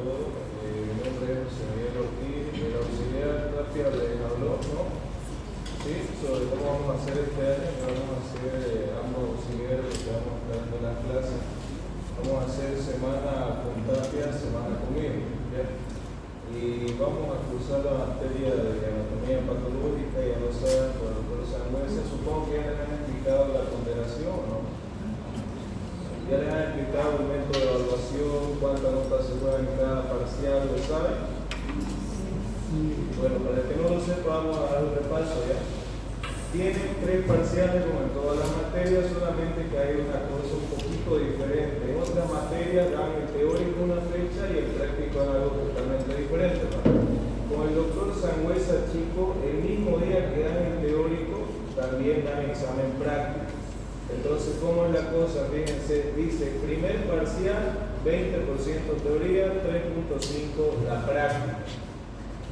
todos. Mi nombre es José Miguel Ortiz, el auxiliar Tapia les habló, ¿no? Sí, sobre cómo vamos a hacer este año, que vamos a hacer ambos auxiliares que vamos a estar dando las clases. Vamos a hacer semana con Tapia, semana conmigo, ¿ya? Y vamos a cursar la materia de anatomía patológica, ya lo saben, por el doctor Sangüesa. Supongo que ya les han explicado la ponderación, ¿no? Ya les han explicado el método de evaluación, cuántas notas se juegan en cada parcial, ¿lo saben? Bueno, para el que no lo sepa, vamos a dar un repaso ya. Tienen 3 parciales como en todas las materias, solamente que hay una cosa un poquito diferente. En otras materias dan el teórico una fecha y el práctico es algo totalmente diferente, ¿no? Con el doctor Sangüesa, chico, el mismo día que dan el teórico, también dan examen práctico. Entonces, ¿cómo es la cosa? Fíjense, dice, primer parcial, 20% teoría, 3.5 la práctica.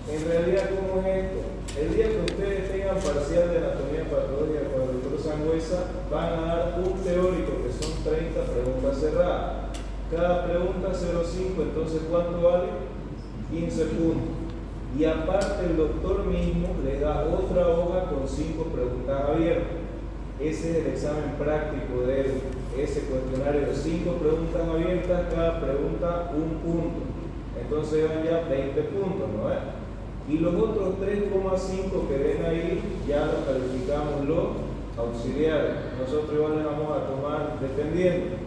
En realidad, ¿cómo es esto? El día que ustedes tengan parcial de anatomía patológica con el doctor Sangüesa, van a dar un teórico, que son 30 preguntas cerradas. Cada pregunta 0,5, entonces ¿cuánto vale? 15 puntos. Y aparte el doctor mismo le da otra hoja con 5 preguntas abiertas. Ese es el examen práctico de ese cuestionario de 5 preguntas abiertas, cada pregunta 1 punto. Entonces van ya 20 puntos, ¿no es? Y los otros 3,5 que ven ahí ya los calificamos los auxiliares. Nosotros igual les vamos a tomar, dependiendo,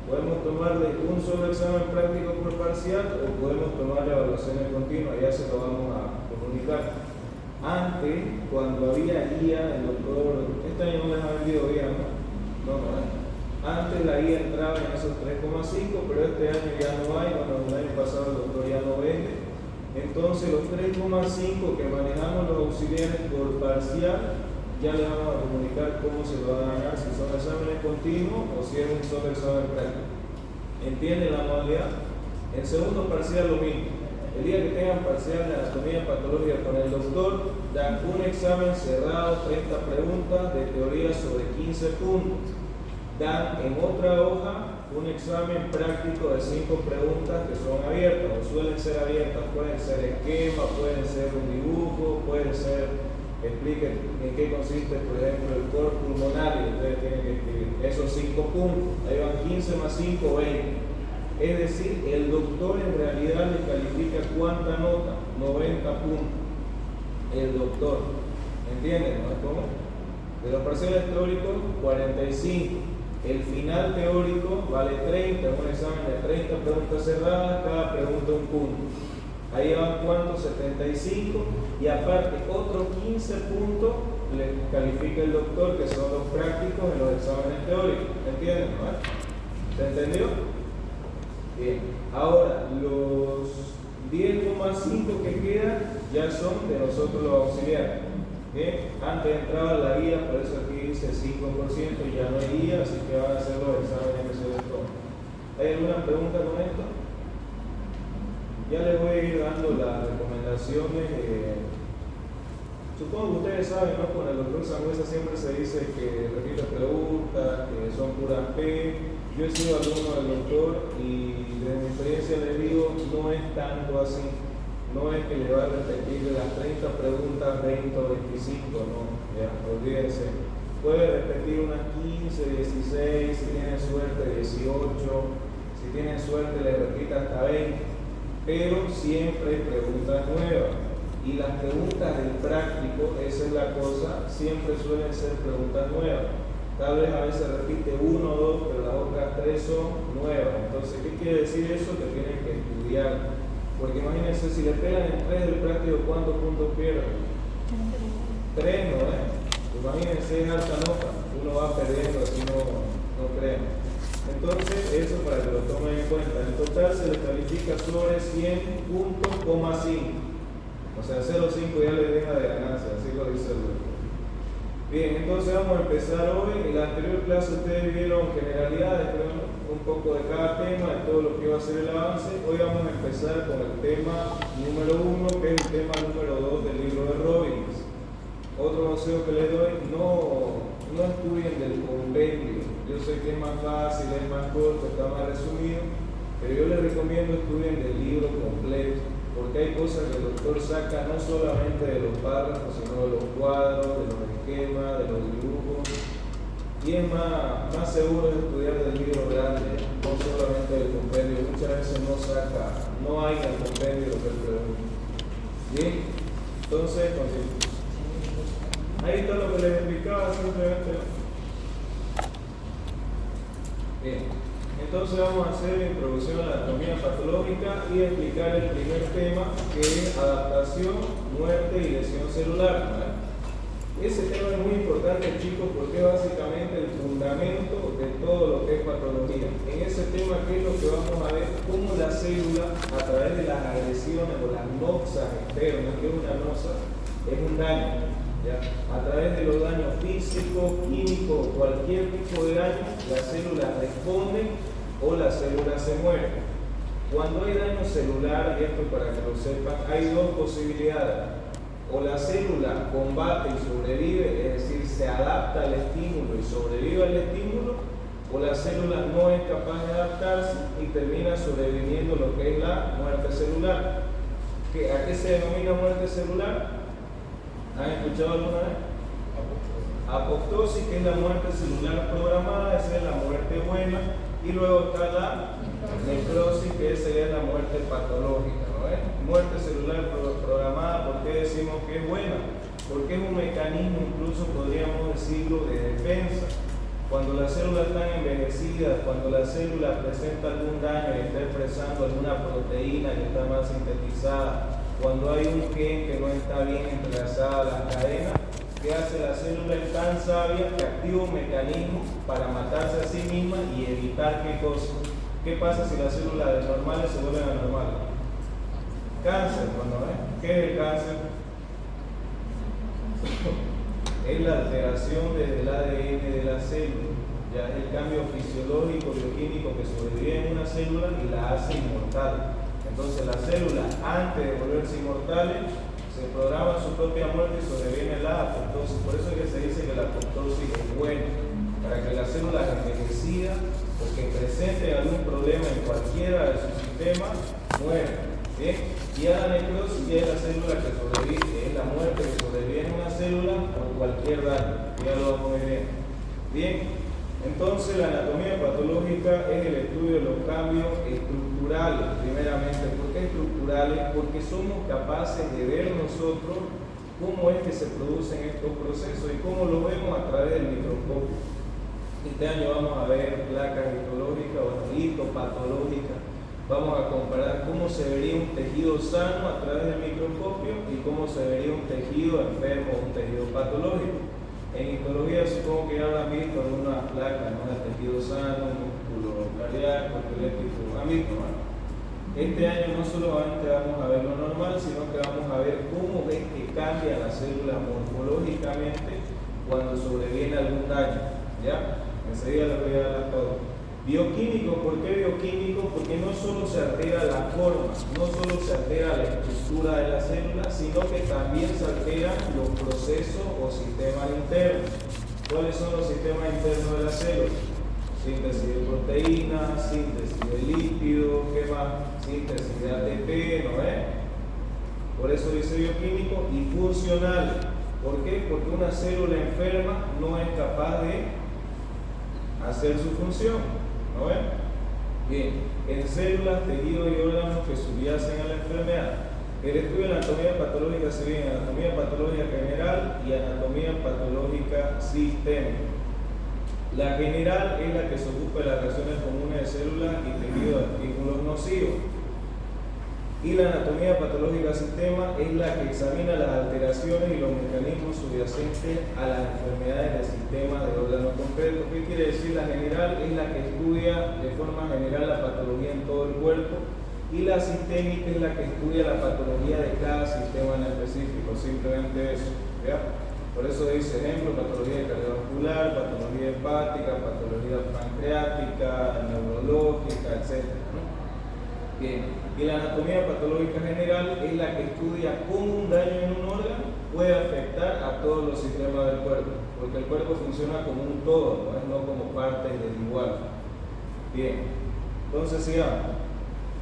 podemos tomarle un solo examen práctico por parcial o podemos tomar evaluaciones continuas, ya se lo vamos a comunicar. Antes, cuando había guía, el doctor, este año no les ha vendido guía, ¿no? Antes la guía entraba en esos 3,5, pero este año ya no hay, bueno, el año pasado el doctor ya no vende. Entonces los 3,5 que manejamos los auxiliares por parcial, ya les vamos a comunicar cómo se lo van a ganar, si son exámenes continuos o si es un solo examen práctico. ¿Entienden la modalidad? En segundo parcial lo mismo. El día que tengan parcial de anatomía patológica con el doctor, dan un examen cerrado, 30 preguntas de teoría sobre 15 puntos. Dan en otra hoja un examen práctico de 5 preguntas que son abiertas, o suelen ser abiertas, pueden ser esquema, pueden ser un dibujo, pueden ser, expliquen en qué consiste, por ejemplo, el cor pulmonar, y ustedes tienen que escribir esos 5 puntos, ahí van 15 más 5, 20. Es decir, el doctor en realidad le califica ¿cuánta nota? 90 puntos. El doctor. ¿Entienden? ¿No? ¿Cómo? De los parciales teóricos, 45. El final teórico vale 30, un examen de 30 preguntas cerradas, cada pregunta 1 punto. Ahí van ¿cuántos? 75. Y aparte, otros 15 puntos le califica el doctor, que son los prácticos en los exámenes teóricos. ¿Entienden? ¿No? ¿Se entendió? Bien, ahora los 10,5 que quedan ya son de nosotros los auxiliares. Bien, antes entraba la guía, por eso aquí dice 5% y ya no hay guía, así que van a hacer los exámenes que se les toma. ¿Hay alguna pregunta con esto? Ya les voy a ir dando las recomendaciones. Supongo que ustedes saben, ¿no? Con el doctor Sangüesa siempre se dice que repite preguntas, que son puras P. Yo he sido alumno del doctor y desde mi experiencia les digo, no es tanto así. No es que le va a repetir de las 30 preguntas 20 o 25, no, ya, olvídense. Puede repetir unas 15, 16, si tienen suerte 18, si tienen suerte le repita hasta 20, pero siempre hay preguntas nuevas. Y las preguntas del práctico, esa es la cosa, siempre suelen ser preguntas nuevas. Tal vez a veces repite 1 o 2, pero las otras 3 son nuevas. Entonces, ¿qué quiere decir eso? Que tienen que estudiar. Porque imagínense, si le pegan en 3 del práctico, ¿cuántos puntos pierden? 3, ¿no? Imagínense, es alta nota. Uno va perdiendo, así no creemos. Entonces, eso para que lo tomen en cuenta. En total se le califica sobre 100 puntos, 5. O sea, 0,5 ya le deja de ganancia, así lo dice el doctor. Bien, entonces vamos a empezar hoy. En la anterior clase ustedes vieron generalidades, pero un poco de cada tema, de todo lo que va a ser el avance. Hoy vamos a empezar con el tema número 1, que es el tema número 2 del libro de Robbins. Otro consejo que les doy, no estudien del compendio. Yo sé que es más fácil, es más corto, está más resumido, pero yo les recomiendo estudien del libro completo. doctor saca no solamente de los párrafos, sino de los cuadros, de los esquemas, de los dibujos. Y es más seguro de estudiar del libro grande, no solamente del compendio. Muchas veces no hay en el compendio lo que él pregunta. Bien, entonces, ahí está lo que les explicaba simplemente. Bien, entonces vamos a hacer la introducción a la anatomía patológica y explicar el primer tema, que es adaptación, muerte y lesión celular, ¿vale? Ese tema es muy importante, chicos, porque es básicamente el fundamento de todo lo que es patología. En ese tema, ¿qué es lo que vamos a ver? Cómo la célula, a través de las agresiones o las noxas externas, que es una noxa, es un daño, ¿ya? A través de los daños físicos, químicos, cualquier tipo de daño, la célula responde o la célula se muere. Cuando hay daño celular, y esto para que lo sepan, hay dos posibilidades. O la célula combate y sobrevive, es decir, se adapta al estímulo y sobrevive al estímulo, o la célula no es capaz de adaptarse y termina sobreviviendo lo que es la muerte celular. ¿A qué se denomina muerte celular? ¿Han escuchado alguna vez? Apoptosis, que es la muerte celular programada, esa es la muerte buena, y luego está la necrosis, que esa es la muerte patológica, ¿no es? Muerte celular programada, ¿por qué decimos que es buena? Porque es un mecanismo, incluso podríamos decirlo, de defensa. Cuando las células están envejecidas, cuando la célula presenta algún daño y está expresando alguna proteína que está mal sintetizada, cuando hay un gen que no está bien entrelazada a las cadenas, ¿qué hace la célula? Es tan sabia que activa un mecanismo para matarse a sí misma y evitar qué cosa. ¿Qué pasa si las células de normales se vuelven anormales? Cáncer, ¿no? ¿Qué es el cáncer? Es la alteración desde el ADN de la célula, ya es el cambio fisiológico, bioquímico que sobrevive en una célula y la hace inmortal. Entonces las células, antes de volverse inmortales, se programan su propia muerte y sobreviene la apoptosis. Por eso es que se dice que la apoptosis es buena, para que las células envejecidas o que presenten algún problema en cualquiera de sus sistemas mueran. ¿Bien? Y a la necrosis es la célula que sobrevive, es la muerte que sobrevive en una célula por cualquier daño. Ya lo vamos a ver. Bien, entonces la anatomía patológica es el estudio de los cambios estructurales, primeramente. ¿Por qué estructurales? Porque somos capaces de ver nosotros cómo es que se producen estos procesos y cómo lo vemos a través del microscopio. Este año vamos a ver placas histológicas o histopatológicas. Vamos a comparar cómo se vería un tejido sano a través del microscopio y cómo se vería un tejido enfermo o un tejido patológico. En histología supongo que ya habrán visto algunas placas, ¿no? De tejido sano, músculo cardíaco, esquelético, han visto, ¿no? Este año no solamente vamos a ver lo normal, sino que vamos a ver cómo es que cambia la célula morfológicamente cuando sobreviene algún daño, ¿ya? Enseguida les voy a dar todo. Bioquímico, ¿por qué bioquímico? Porque no solo se altera la forma, no solo se altera la estructura de la célula, sino que también se alteran los procesos o sistemas internos. ¿Cuáles son los sistemas internos de la célula? Síntesis de proteínas, síntesis de lípidos, ¿qué más? Síntesis de ATP, ¿no es? Por eso dice bioquímico y funcional. ¿Por qué? Porque una célula enferma no es capaz de hacer su función. ¿No ven? Bien, en células, tejidos y órganos que subyacen a la enfermedad. El estudio de anatomía patológica se divide en anatomía patológica general y anatomía patológica sistémica. La general es la que se ocupa de las reacciones comunes de células y tejidos de estímulos nocivos. Y la anatomía patológica sistema es la que examina las alteraciones y los mecanismos subyacentes a las enfermedades del sistema de órganos concretos. ¿Qué quiere decir? La general es la que estudia de forma general la patología en todo el cuerpo y la sistémica es la que estudia la patología de cada sistema en específico, simplemente eso, ¿ya? Por eso dice ejemplo, patología cardiovascular, patología hepática, patología pancreática, neurológica, etc., ¿no? Bien. Y la anatomía patológica general es la que estudia cómo un daño en un órgano puede afectar a todos los sistemas del cuerpo, porque el cuerpo funciona como un todo, no como partes desiguales. Bien, entonces sigamos.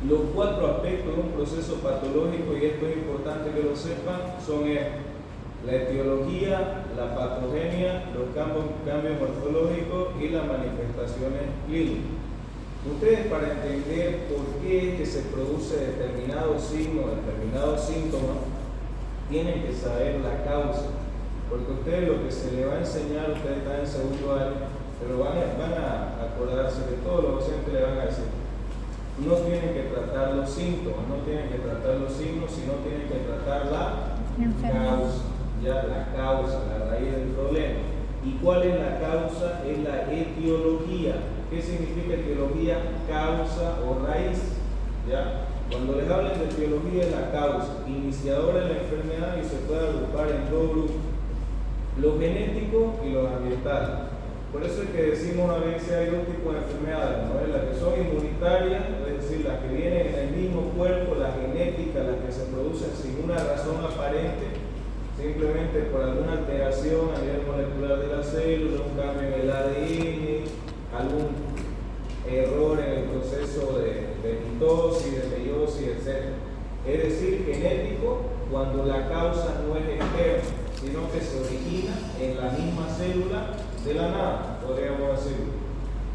Los 4 aspectos de un proceso patológico, y esto es importante que lo sepan, son estos: la etiología, la patogenia, los cambios morfológicos y las manifestaciones clínicas. Ustedes, para entender por qué es que se produce determinado signo, determinado síntoma, tienen que saber la causa, porque ustedes lo que se les va a enseñar, ustedes están en segundo año, pero van a acordarse que todos los docentes le van a decir: no tienen que tratar los síntomas, no tienen que tratar los signos, sino tienen que tratar la causa, ya la causa, la raíz del problema. ¿Y cuál es la causa? Es la etiología. ¿Qué significa etiología? Causa o raíz, ¿ya? Cuando les hablen de etiología, es la causa, iniciadora de la enfermedad, y se puede agrupar en 2 grupos: los genéticos y los ambientales. Por eso es que decimos a veces hay 2 tipos de enfermedades, ¿no? Las que son inmunitarias, es decir, las que vienen en el mismo cuerpo, las genéticas, las que se producen sin una razón aparente, simplemente por alguna alteración a nivel molecular de la célula, un cambio en el ADN, algún error en el proceso de mitosis, de meiosis, etc. Es decir, genético cuando la causa no es externa, sino que se origina en la misma célula de la nada, podríamos decirlo.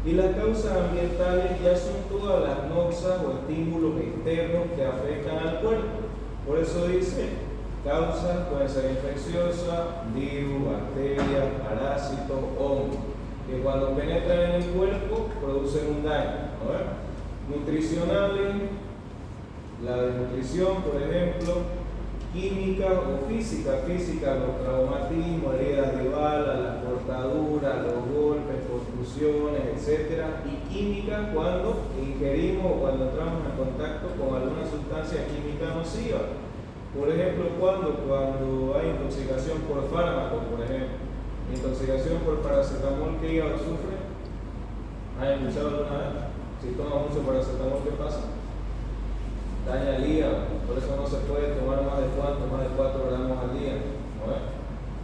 Y las causas ambientales ya son todas las noxas o estímulos externos que afectan al cuerpo. Por eso dice, causas pueden ser infecciosas, virus, bacterias, parásitos, hongos, que cuando penetran en el cuerpo producen un daño, ¿no? Nutricionales, la desnutrición, por ejemplo; química o física, los traumatismos, heridas de bala, las cortaduras, los golpes, contusiones, etc. Y química cuando ingerimos o cuando entramos en contacto con alguna sustancia química nociva. Por ejemplo, cuando hay intoxicación por fármaco, por ejemplo, intoxicación por paracetamol, ¿qué hígado sufre? ¿Han escuchado alguna vez? Si toma mucho paracetamol, ¿qué pasa? Daña el hígado, por eso no se puede tomar más de 4 gramos al día, ¿no es?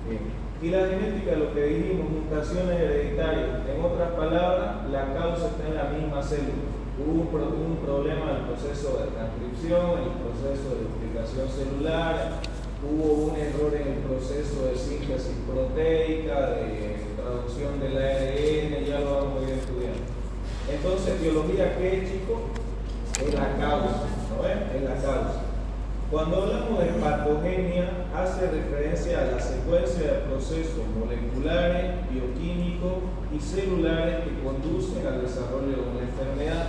Bien. Y la genética, lo que dijimos, mutaciones hereditarias. En otras palabras, la causa está en la misma célula. Hubo un problema en el proceso de transcripción, en el proceso de duplicación celular, hubo un error en el proceso de síntesis proteica, de traducción del ARN, ya lo vamos a ir estudiando. Entonces, biología, ¿qué es, chicos? Es la causa, ¿no ves? Es la causa. Cuando hablamos de patogenia, hace referencia a la secuencia de procesos moleculares, bioquímicos y celulares que conducen al desarrollo de una enfermedad.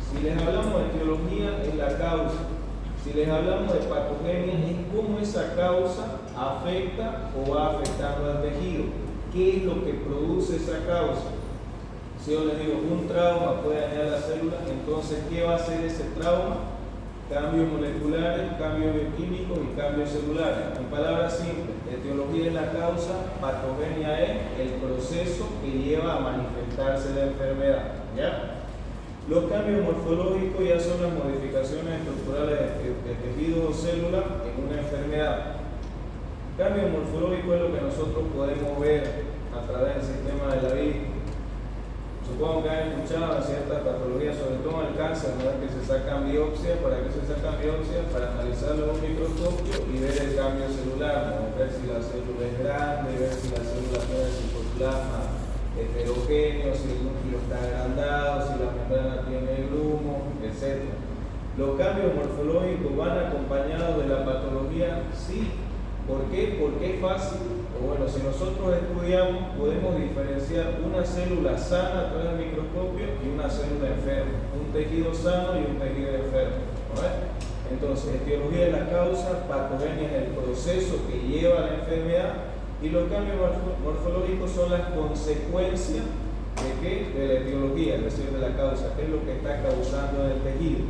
Si les hablamos de etiología, es la causa. Si les hablamos de patogenia, es cómo esa causa afecta o va afectando al tejido. ¿Qué es lo que produce esa causa? Si yo les digo, un trauma puede dañar la célula, entonces, ¿qué va a hacer ese trauma? Cambios moleculares, cambios bioquímicos y cambios celulares. En palabras simples, etiología es la causa, patogenia es el proceso que lleva a manifestarse la enfermedad, ¿ya? Los cambios morfológicos ya son las modificaciones estructurales de tejidos o células en una enfermedad. Cambio morfológico es lo que nosotros podemos ver a través del sistema de la vista. Supongo que han escuchado ciertas patologías, sobre todo en el cáncer, ¿no? Que se sacan biopsias. ¿Para qué se sacan biopsias? Para analizarlo en un microscopio y ver el cambio celular, ¿no? Ver si la célula es grande, ver si la célula tiene el citoplasma heterogéneo, si el núcleo está agrandado, si la membrana tiene grumo, etc. Los cambios morfológicos van acompañados de la patología, sí. ¿Por qué? Porque es fácil. O bueno, si nosotros estudiamos, podemos diferenciar una célula sana a través del microscopio y una célula enferma, un tejido sano y un tejido enfermo, ¿no es? Entonces, etiología es la causa, patogenia es el proceso que lleva a la enfermedad, y los cambios morfológicos son las consecuencias de qué? De la etiología, es decir, de la causa, que es lo que está causando en el tejido.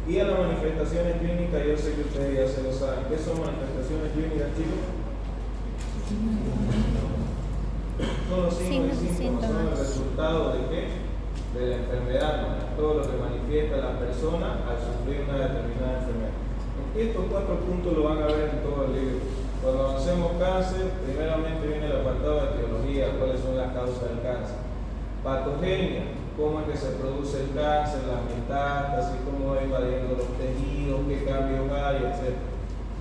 Y a las manifestaciones clínicas, yo sé que ustedes ya se lo saben. ¿Qué son manifestaciones clínicas, chicos? Son los signos y síntomas, son el resultado de qué? De la enfermedad, ¿no? Todo lo que manifiesta la persona al sufrir una determinada enfermedad. Estos 4 puntos lo van a ver en todo el libro. Cuando hacemos cáncer, primeramente viene el apartado de etiología, cuáles son las causas del cáncer. Patogenia, cómo es que se produce el cáncer, las metástasis, cómo va invadiendo los tejidos, qué cambios hay, etc.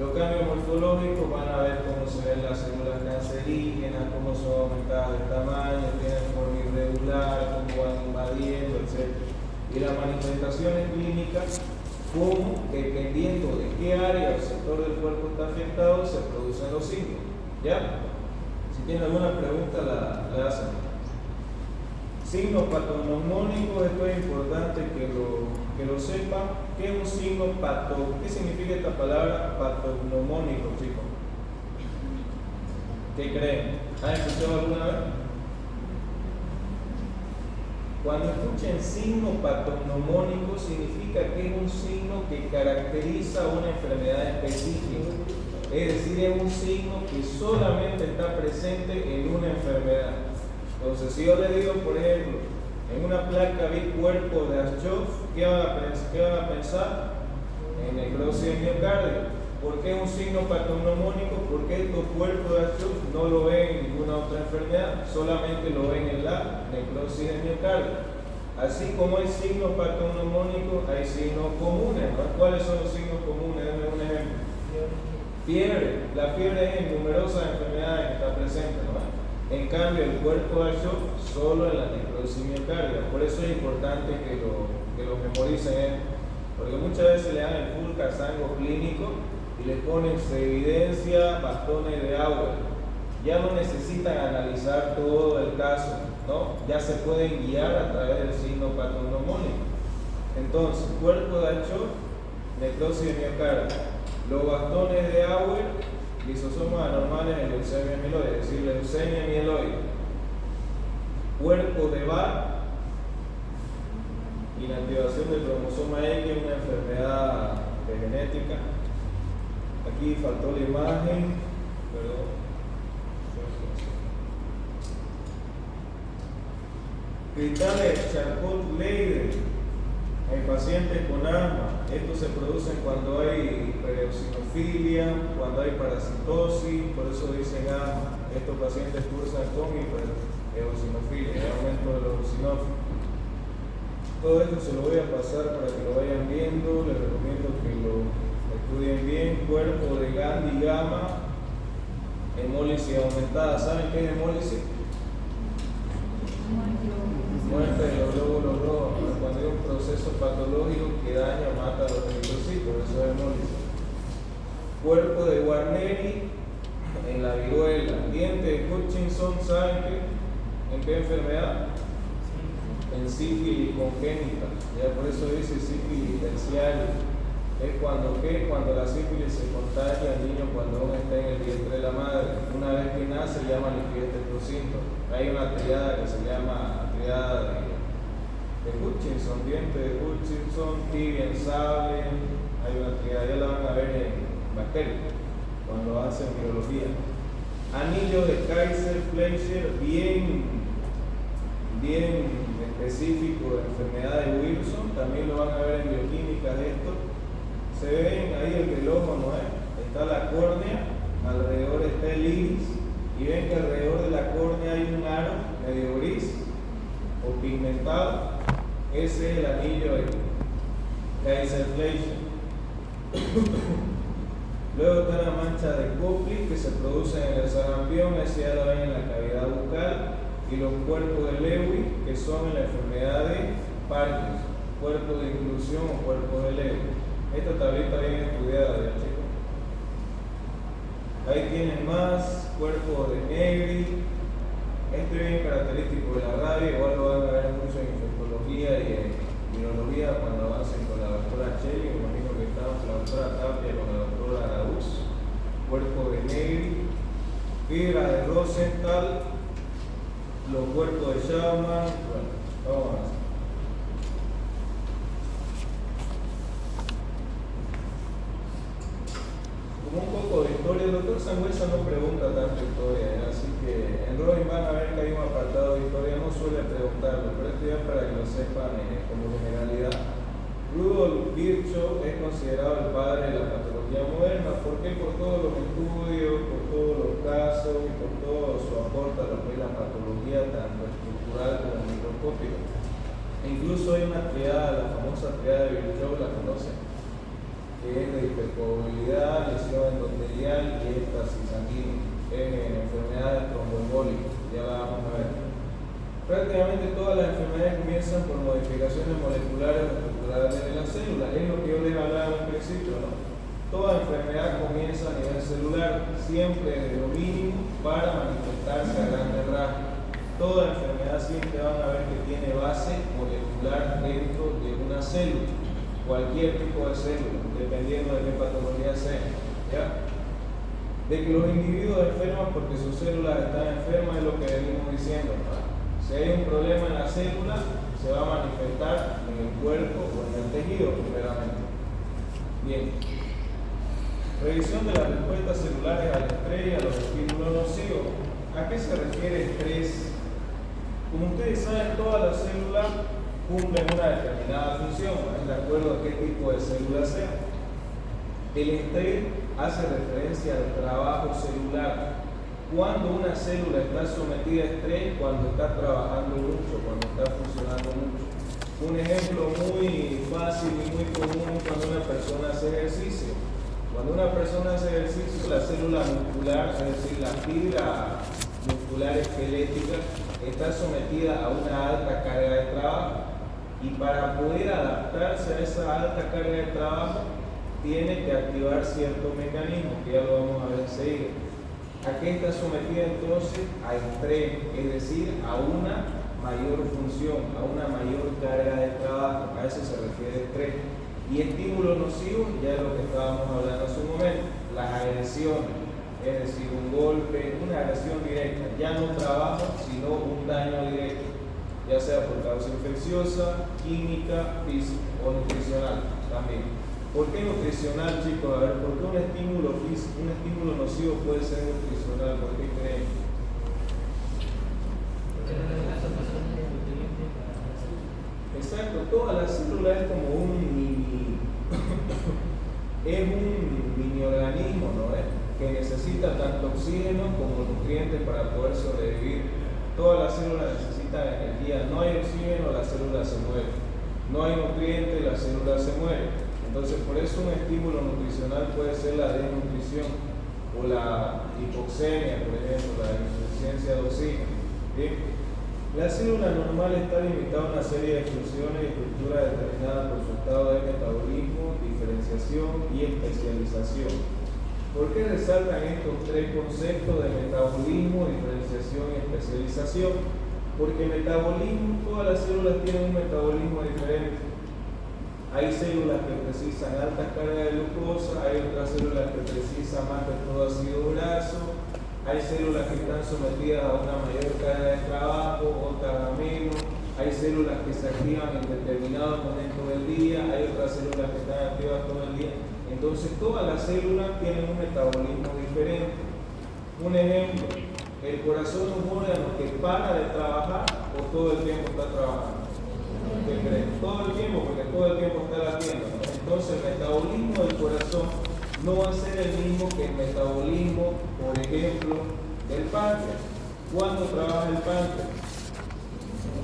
Los cambios morfológicos van a ver cómo se ven las células cancerígenas, cómo son aumentadas de tamaño, tienen forma irregular, cómo van invadiendo, etc. Y las manifestaciones clínicas, cómo, dependiendo de qué área o sector del cuerpo está afectado, se producen los signos. ¿Ya? Si tienen alguna pregunta, la hacen. Signos patognomónicos, esto es importante que lo sepan. ¿Qué es un signo ¿Qué significa esta palabra patognomónico, chicos? ¿Qué creen? ¿Han escuchado alguna vez? Cuando escuchen signo patognomónico, significa que es un signo que caracteriza una enfermedad específica. Es decir, es un signo que solamente está presente en una enfermedad. Entonces, si yo le digo, por ejemplo, en una placa vi cuerpo de Aschoff, ¿qué van a pensar? En necrosis de miocardio. ¿Por qué es un signo patognomónico? Porque estos cuerpos de Aschoff no lo ven en ninguna otra enfermedad, solamente lo ven en la necrosis de miocardio. Así como hay signos patognomónicos, hay signos comunes, ¿no? ¿Cuáles son los signos comunes? Denme un ejemplo. Fiebre. La fiebre es en numerosas enfermedades que está presente, ¿no? En cambio, el cuerpo de Aschoff solo en la necrosis miocardia. Por eso es importante que lo memoricen, porque muchas veces le dan el full casango clínico y le ponen se evidencia bastones de agua. Ya no necesitan analizar todo el caso, ¿no? Ya se pueden guiar a través del signo patognomónico. Entonces, cuerpo de Aschoff, necrosis de miocardio. Los bastones de Auer, lisosomas anormales en leucemia mieloide, es decir, leucemia mieloide. Cuerpo de Barr, inactivación del cromosoma X, una enfermedad genética. Aquí faltó la imagen, perdón. Cristales Charcot-Leyden en pacientes con asma. Estos se producen cuando hay eosinofilia, cuando hay parasitosis, por eso dicen asma. Estos pacientes cursan con eosinofilia, aumento de los eosinófilos. Todo esto se lo voy a pasar para que lo vayan viendo. Les recomiendo que lo estudien bien. Cuerpo de Gandhi gamma, hemólisis aumentada. ¿Saben qué es hemólisis? Muerte de los glóbulos rojos, cuando hay un proceso patológico que daña o mata a los eritrocitos, eso es hemólisis. Cuerpo de Guarneri en la viruela. Diente de Hutchinson, ¿saben qué? ¿En qué enfermedad? En sífilis congénita. Ya por eso dice sífilis terciaria. Es cuando la sífilis se contagia al niño cuando aún está en el vientre de la madre. Una vez que nace ya manifiesta estos síntomas. Hay una triada que se llama triada de Hutchinson, diente de Hutchinson, tibia en sable. Hay una triada, ya la van a ver en bacterias cuando hacen virología. Anillo de Kaiser-Fleischer, bien específico de enfermedad de Wilson, también lo van a ver en bioquímica de esto. Se ven ahí el reloj, ¿no es? Está la córnea, alrededor está el iris, y ven que alrededor de la córnea hay un aro medio gris o pigmentado. Ese es el anillo de Kaiser-Fleischer. Luego está la mancha de Copley que se produce en el sarampión, ese ya la ven en la cavidad bucal, y los cuerpos de Lewy que son en la enfermedad de Parkinson, cuerpo de inclusión o cuerpo de Lewy. Esta tablita bien estudiada, ¿ya, chicos? Ahí tienen más, cuerpo de Negri. Este es bien característico de la rabia, igual lo van a ver mucho en infectología y en virología cuando avancen con la doctora Shelley. Me imagino que estamos con la doctora Tapia, con la doctora Araúz. Cuerpo de Negri, fibra de Rosenthal, los cuerpos de Schaumann. Bueno, vamos a ver. Como un poco de historia, el doctor Sangüesa no pregunta tanto historia, así que en Robin van a ver que hay un apartado de historia, no suele preguntarlo, pero esto ya para que lo sepan como generalidad. Rudolf Virchow es considerado el padre de la patología moderna. ¿Por qué? Por todos los estudios, por todos los casos y por todo su aporte a lo que es la patología, tanto estructural como microscópica. E incluso hay una triada, la famosa triada de Virchow, ¿la conocen? Que es de hipercoagulabilidad, lesión endotelial y éxtasis sanguíneo en enfermedades tromboembólicas. Ya la vamos a ver. Prácticamente todas las enfermedades comienzan por modificaciones moleculares o estructurales de la célula. Es lo que yo les hablaba al principio, ¿no? Toda enfermedad comienza a nivel celular, siempre desde lo mínimo para manifestarse a grandes rasgos. Toda enfermedad siempre van a ver que tiene base molecular dentro de una célula, cualquier tipo de célula, dependiendo de qué patología sea. ¿Ya? De que los individuos enferman porque sus células están enfermas es lo que venimos diciendo, ¿no? Si hay un problema en la célula, se va a manifestar en el cuerpo o en el tejido, primeramente. Bien. Revisión de las respuestas celulares al estrés y a los estímulos nocivos. ¿A qué se refiere estrés? Como ustedes saben, todas las células cumplen una determinada función, de acuerdo a qué tipo de célula sea. El estrés hace referencia al trabajo celular. Cuando una célula está sometida a estrés, cuando está trabajando mucho, cuando está funcionando mucho. Un ejemplo muy fácil y muy común es cuando una persona hace ejercicio. Cuando una persona hace ejercicio, la célula muscular, es decir, la fibra muscular esquelética, está sometida a una alta carga de trabajo. Y para poder adaptarse a esa alta carga de trabajo, tiene que activar ciertos mecanismos, que ya lo vamos a ver enseguida. ¿A qué está sometida entonces? A estrés, es decir, a una mayor función, a una mayor carga de trabajo. A eso se refiere estrés. Y estímulos nocivos, ya es lo que estábamos hablando hace un momento, las agresiones, es decir, un golpe, una agresión directa, ya no trabajo, sino un daño directo, ya sea por causa infecciosa, química, física o nutricional también. ¿Por qué nutricional, chicos? A ver, ¿por qué un estímulo nocivo puede ser nutricional? ¿Por qué creen? Exacto, toda la célula es como un mini organismo, ¿no? Que necesita tanto oxígeno como nutrientes para poder sobrevivir. Todas las células necesitan energía. No hay oxígeno, la célula se muere. No hay nutrientes, la célula se muere. Entonces, por eso un estímulo nutricional puede ser la desnutrición o la hipoxemia, por ejemplo, la insuficiencia de oxígeno. ¿Sí? La célula normal está limitada a una serie de funciones y estructuras determinadas por su estado de metabolismo, diferenciación y especialización. ¿Por qué resaltan estos tres conceptos de metabolismo, diferenciación y especialización? Porque metabolismo, todas las células tienen un metabolismo diferente. Hay células que precisan alta carga de glucosa, hay otras células que precisan más que todo ácido graso. Hay células que están sometidas a una mayor carga de trabajo, otras a menos. Hay células que se activan en determinados momentos del día, hay otras células que están activas todo el día. Entonces, todas las células tienen un metabolismo diferente. Un ejemplo, el corazón es un órgano que para de trabajar o todo el tiempo está trabajando. ¿Qué creen? Todo el tiempo, porque todo el tiempo está latiendo, ¿no? Entonces, el metabolismo del corazón no va a ser el mismo que el metabolismo, por ejemplo, del páncreas. ¿Cuándo trabaja el páncreas?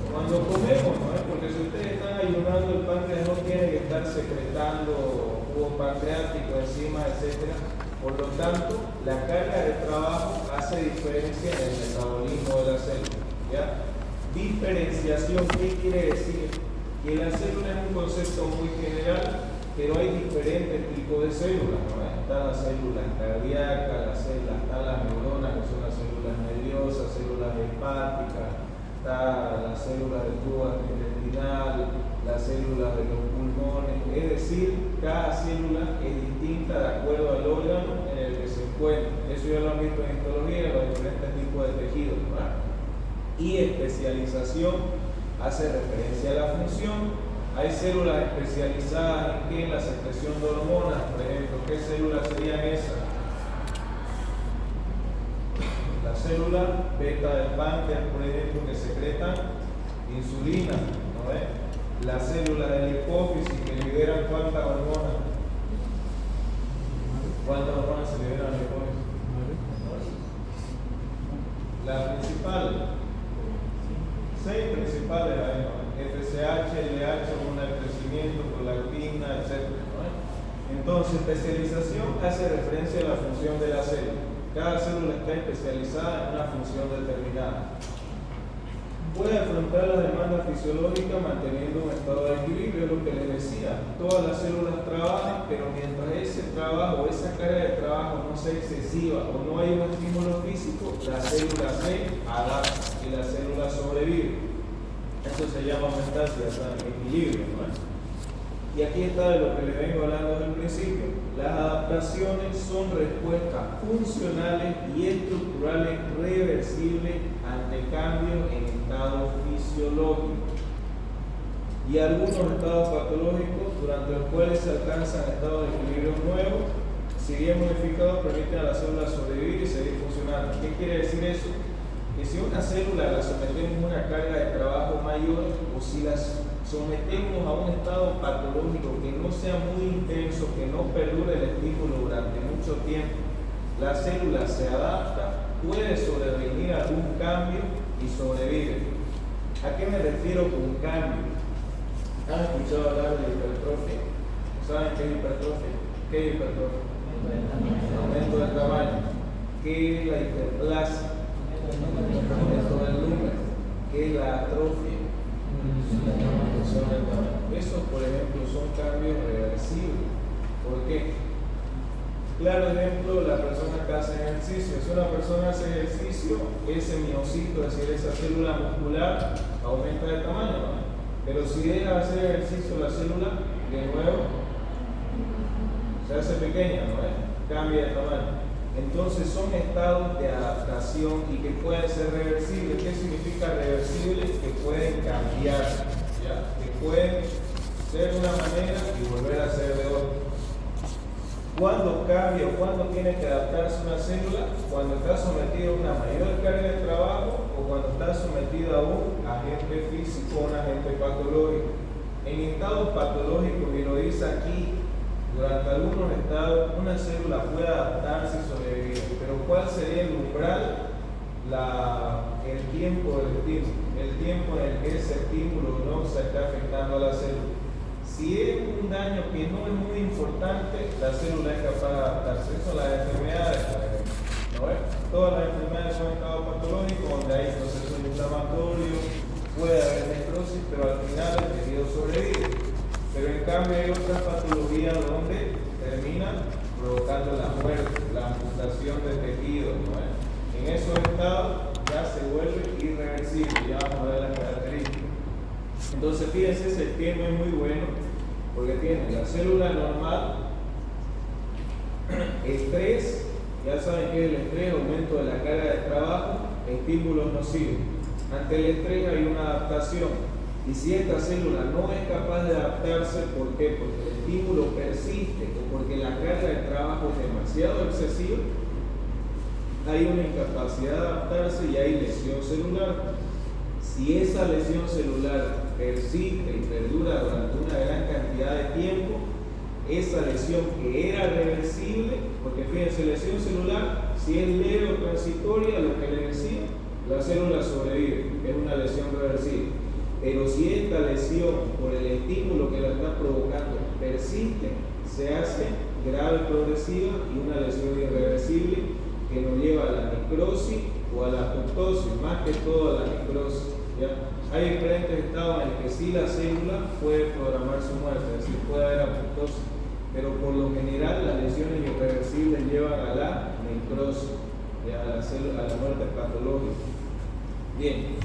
Cuando comemos, ¿no? Porque si ustedes están ayunando, el páncreas no tiene que estar secretando jugo pancreático encima, etc. Por lo tanto, la carga de trabajo hace diferencia en el metabolismo de la célula. ¿Ya? Diferenciación, ¿qué quiere decir? Que la célula es un concepto muy general, pero hay diferentes tipos de células, ¿no? Están las células cardíacas, están las neuronas, que son las células nerviosas, células hepáticas, están las células del tubo intestinal, las células de los pulmones, es decir, cada célula es distinta de acuerdo al órgano en el que se encuentra. Eso ya lo han visto en histología, los diferentes tipos de tejidos, ¿verdad? Y especialización hace referencia a la función. Hay células especializadas en qué, en la secreción de hormonas, por ejemplo. ¿Qué células serían esas? Las células beta del páncreas, por ejemplo, que secretan insulina, ¿no ves? Las células de la hipófisis que liberan ¿cuántas hormonas? ¿Cuántas hormonas se liberan en la hipófisis? La principal, 6 principales hay, ¿no? FSH, Entonces, especialización hace referencia a la función de la célula. Cada célula está especializada en una función determinada. Puede afrontar las demandas fisiológicas manteniendo un estado de equilibrio, es lo que les decía. Todas las células trabajan, pero mientras ese trabajo, esa carga de trabajo no sea excesiva o no hay un estímulo físico, la célula se adapta y la célula sobrevive. Eso se llama homeostasis, equilibrio, ¿no? Y aquí está de lo que les vengo hablando desde el principio. Las adaptaciones son respuestas funcionales y estructurales reversibles ante cambios en estado fisiológico y algunos estados patológicos durante los cuales se alcanzan estados de equilibrio nuevos, si bien modificados, permiten a la célula sobrevivir y seguir funcionando. ¿Qué quiere decir eso? Que si una célula la sometemos a una carga de trabajo mayor o si las sometemos a un estado patológico que no sea muy intenso, que no perdure el estímulo durante mucho tiempo, la célula se adapta, puede sobrevenir a algún cambio y sobrevive. ¿A qué me refiero con cambio? ¿Han escuchado hablar de hipertrofia? ¿Saben qué es hipertrofia? ¿Qué es hipertrofia? Aumento del tamaño. ¿Qué es la hiperplasia? Aumento del número. ¿Qué es la atrofia? Esos, por ejemplo, son cambios reversibles. ¿Por qué? Claro ejemplo, la persona que hace ejercicio. Si una persona hace ejercicio, ese miocito, es decir, esa célula muscular, aumenta de tamaño, ¿no? Pero si deja de hacer ejercicio la célula, de nuevo, se hace pequeña, ¿no? Cambia de tamaño. Entonces son estados de adaptación y que pueden ser reversibles. ¿Qué significa reversibles? Que pueden cambiar, ¿ya? Que pueden ser de una manera y volver a ser de otra. ¿Cuándo cambia o cuándo tiene que adaptarse una célula? Cuando está sometida a una mayor carga de trabajo o cuando está sometida a un agente físico o un agente patológico. En estados patológicos, y lo dice aquí, durante algunos estados una célula puede adaptarse y sobrevivir. Pero ¿cuál sería el umbral? El tiempo del estímulo. El tiempo en el que ese estímulo no se está afectando a la célula. Si es un daño que no es muy importante, la célula es capaz de adaptarse. Eso son las enfermedades, por ejemplo. ¿No ves? Todas las enfermedades son estados patológicos donde hay procesos inflamatorios, puede haber necrosis, pero al final el tejido sobrevive. Pero en cambio hay otras patologías donde terminan provocando la muerte, la amputación de tejido, ¿no? En esos estados ya se vuelve irreversible, ya vamos a ver las características. Entonces fíjense, ese esquema es muy bueno porque tiene la célula normal, estrés, ya saben que el estrés, aumento de la carga de trabajo, estímulos nocivos. Ante el estrés hay una adaptación. Y si esta célula no es capaz de adaptarse, ¿por qué? Porque el estímulo persiste o porque la carga de trabajo es demasiado excesiva, hay una incapacidad de adaptarse y hay lesión celular. Si esa lesión celular persiste y perdura durante una gran cantidad de tiempo, esa lesión que era reversible, porque fíjense, lesión celular, si es leve o transitoria, lo que le decía, la célula sobrevive, es una lesión reversible. Pero si esta lesión, por el estímulo que la está provocando, persiste, se hace grave progresiva y una lesión irreversible que nos lleva a la necrosis o a la apoptosis, más que todo a la necrosis, ¿ya? Hay diferentes estados en los que sí la célula puede programar su muerte, es decir, puede haber apoptosis, pero por lo general las lesiones irreversibles llevan a la necrosis, ¿ya? A la muerte patológica. Bien.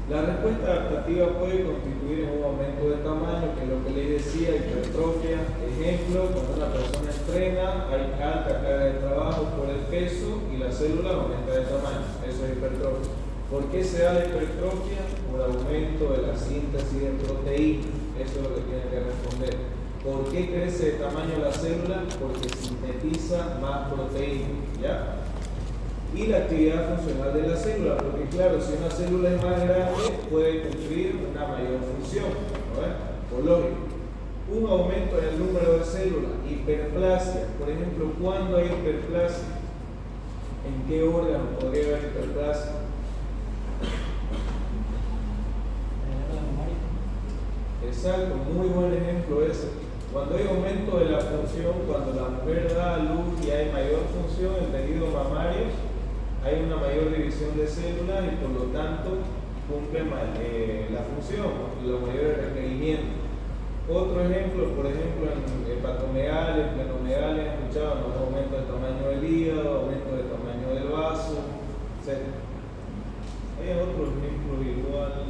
La respuesta adaptativa puede constituir en un aumento de tamaño, que es lo que les decía, hipertrofia. Ejemplo, cuando una persona entrena, hay alta carga de trabajo por el peso y la célula aumenta de tamaño. Eso es hipertrofia. ¿Por qué se da la hipertrofia? Por aumento de la síntesis de proteínas. Eso es lo que tienen que responder. ¿Por qué crece de tamaño la célula? Porque sintetiza más proteínas, ¿ya? Y la actividad funcional de la célula, porque claro, si una célula es más grande, puede cumplir una mayor función, ¿no? Por lógica. Un aumento en el número de células, hiperplasia, por ejemplo, ¿cuándo hay hiperplasia? ¿En qué órgano podría haber hiperplasia? Exacto, muy buen ejemplo ese. Cuando hay aumento de la función, cuando la mujer da a luz y hay mayor función en tejido mamario, hay una mayor división de células y por lo tanto cumple la función, los mayores requerimientos. Otro ejemplo, por ejemplo, en hepatomegales, plenomegales, escuchábamos aumento del tamaño del hígado, aumento del tamaño del vaso, etc. Hay otro ejemplo igual,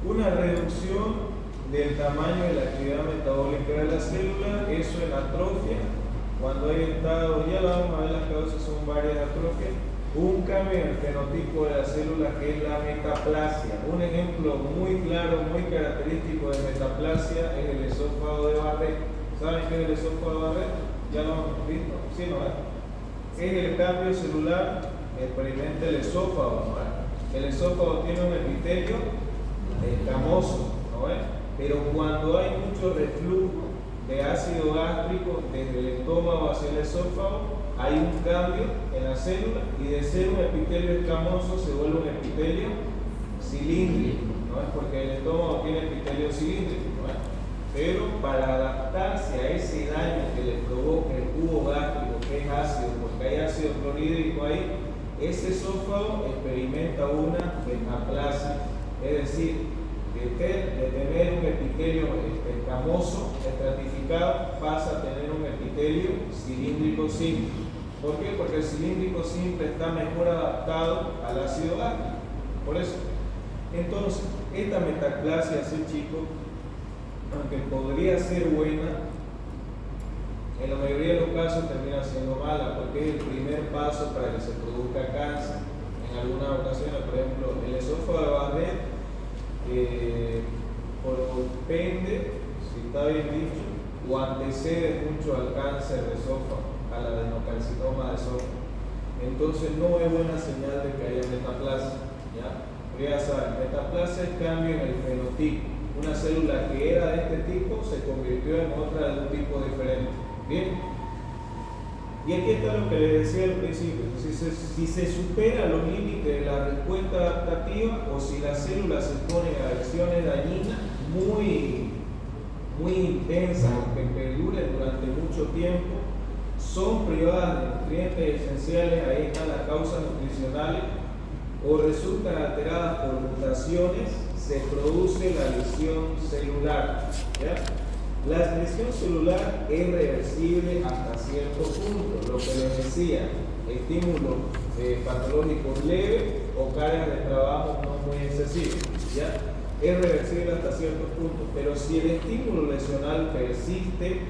una reducción del tamaño de la actividad metabólica de la célula, eso en atrofia, cuando hay estado, ya la vamos a ver, las causas son varias atrofias, un cambio en el fenotipo de la célula que es la metaplasia. Un ejemplo muy claro, muy característico de metaplasia es el esófago de Barrett. ¿Saben qué es el esófago de Barrett? ¿Ya lo hemos visto? ¿Sí, no? Es el cambio celular, experimenta el esófago, ¿no? El esófago tiene un epitelio escamoso, ¿no? Pero cuando hay mucho reflujo de ácido gástrico desde el estómago hacia el esófago, hay un cambio en la célula y de ser un epitelio escamoso se vuelve un epitelio cilíndrico, ¿no? Porque el estómago tiene epitelio cilíndrico, ¿no? Pero para adaptarse a ese daño que le provoca el cubo gástrico, que es ácido, porque hay ácido clorhídrico ahí, ese esófago experimenta una metaplasia, es decir, de tener un epitelio escamoso, estratificado, pasa a tener un epitelio cilíndrico simple. ¿Por qué? Porque el cilíndrico simple está mejor adaptado al ácido gástrico. Por eso. Entonces, esta metaplasia, sí, chicos, aunque podría ser buena, en la mayoría de los casos termina siendo mala, porque es el primer paso para que se produzca cáncer. En algunas ocasiones, por ejemplo, el esófago de Barrett propende, si está bien dicho, o antecede mucho al cáncer de esófago, a la adenocarcinoma de esófago. Entonces no es buena señal de que haya metaplasia, ¿ya? Pero ya saben, metaplasia es cambio en el fenotipo. Una célula que era de este tipo se convirtió en otra de un tipo diferente. Bien. Y aquí está lo que les decía al principio. Si se supera los límites de la respuesta adaptativa o si las células se exponen a acciones dañinas muy intensas o que perduren durante mucho tiempo, son privadas de nutrientes esenciales, ahí están las causas nutricionales, o resultan alteradas por mutaciones, se produce la lesión celular, ¿ya? La lesión celular es reversible hasta cierto punto, lo que les decía, estímulos patológicos leves o cargas de trabajo no muy excesivas, ¿ya? Es reversible hasta cierto punto, pero si el estímulo lesional persiste,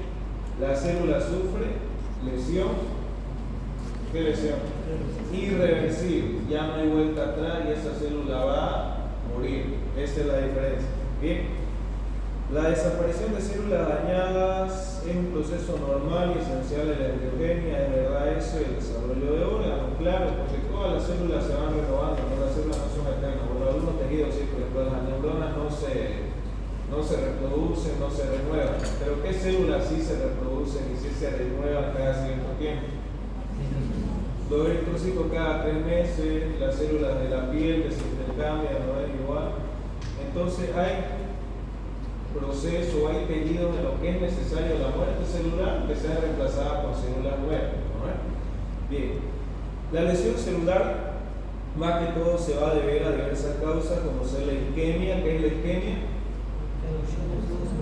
la célula sufre lesión. ¿Qué lesión? Irreversible, ya no hay vuelta atrás y esa célula va a morir. Esa es la diferencia. Bien. La desaparición de células dañadas es un proceso normal y esencial de la embriogenia, es verdad eso, y el desarrollo de órganos, claro, porque todas las células se van renovando, ¿no? Las células no son eternas, bueno, algunos tejidos sí, pero las neuronas no se reproducen, no se renuevan, pero ¿qué células sí se reproducen y sí se renuevan cada cierto tiempo? Los eritrocitos cada 3 meses, las células de la piel que se intercambian, no es igual. Entonces hay proceso, hay periodos en los que es necesario la muerte celular que sea reemplazada por células nuevas, ¿no? Bien, la lesión celular más que todo se va a deber a diversas causas, como ser la isquemia. ¿Qué es la isquemia?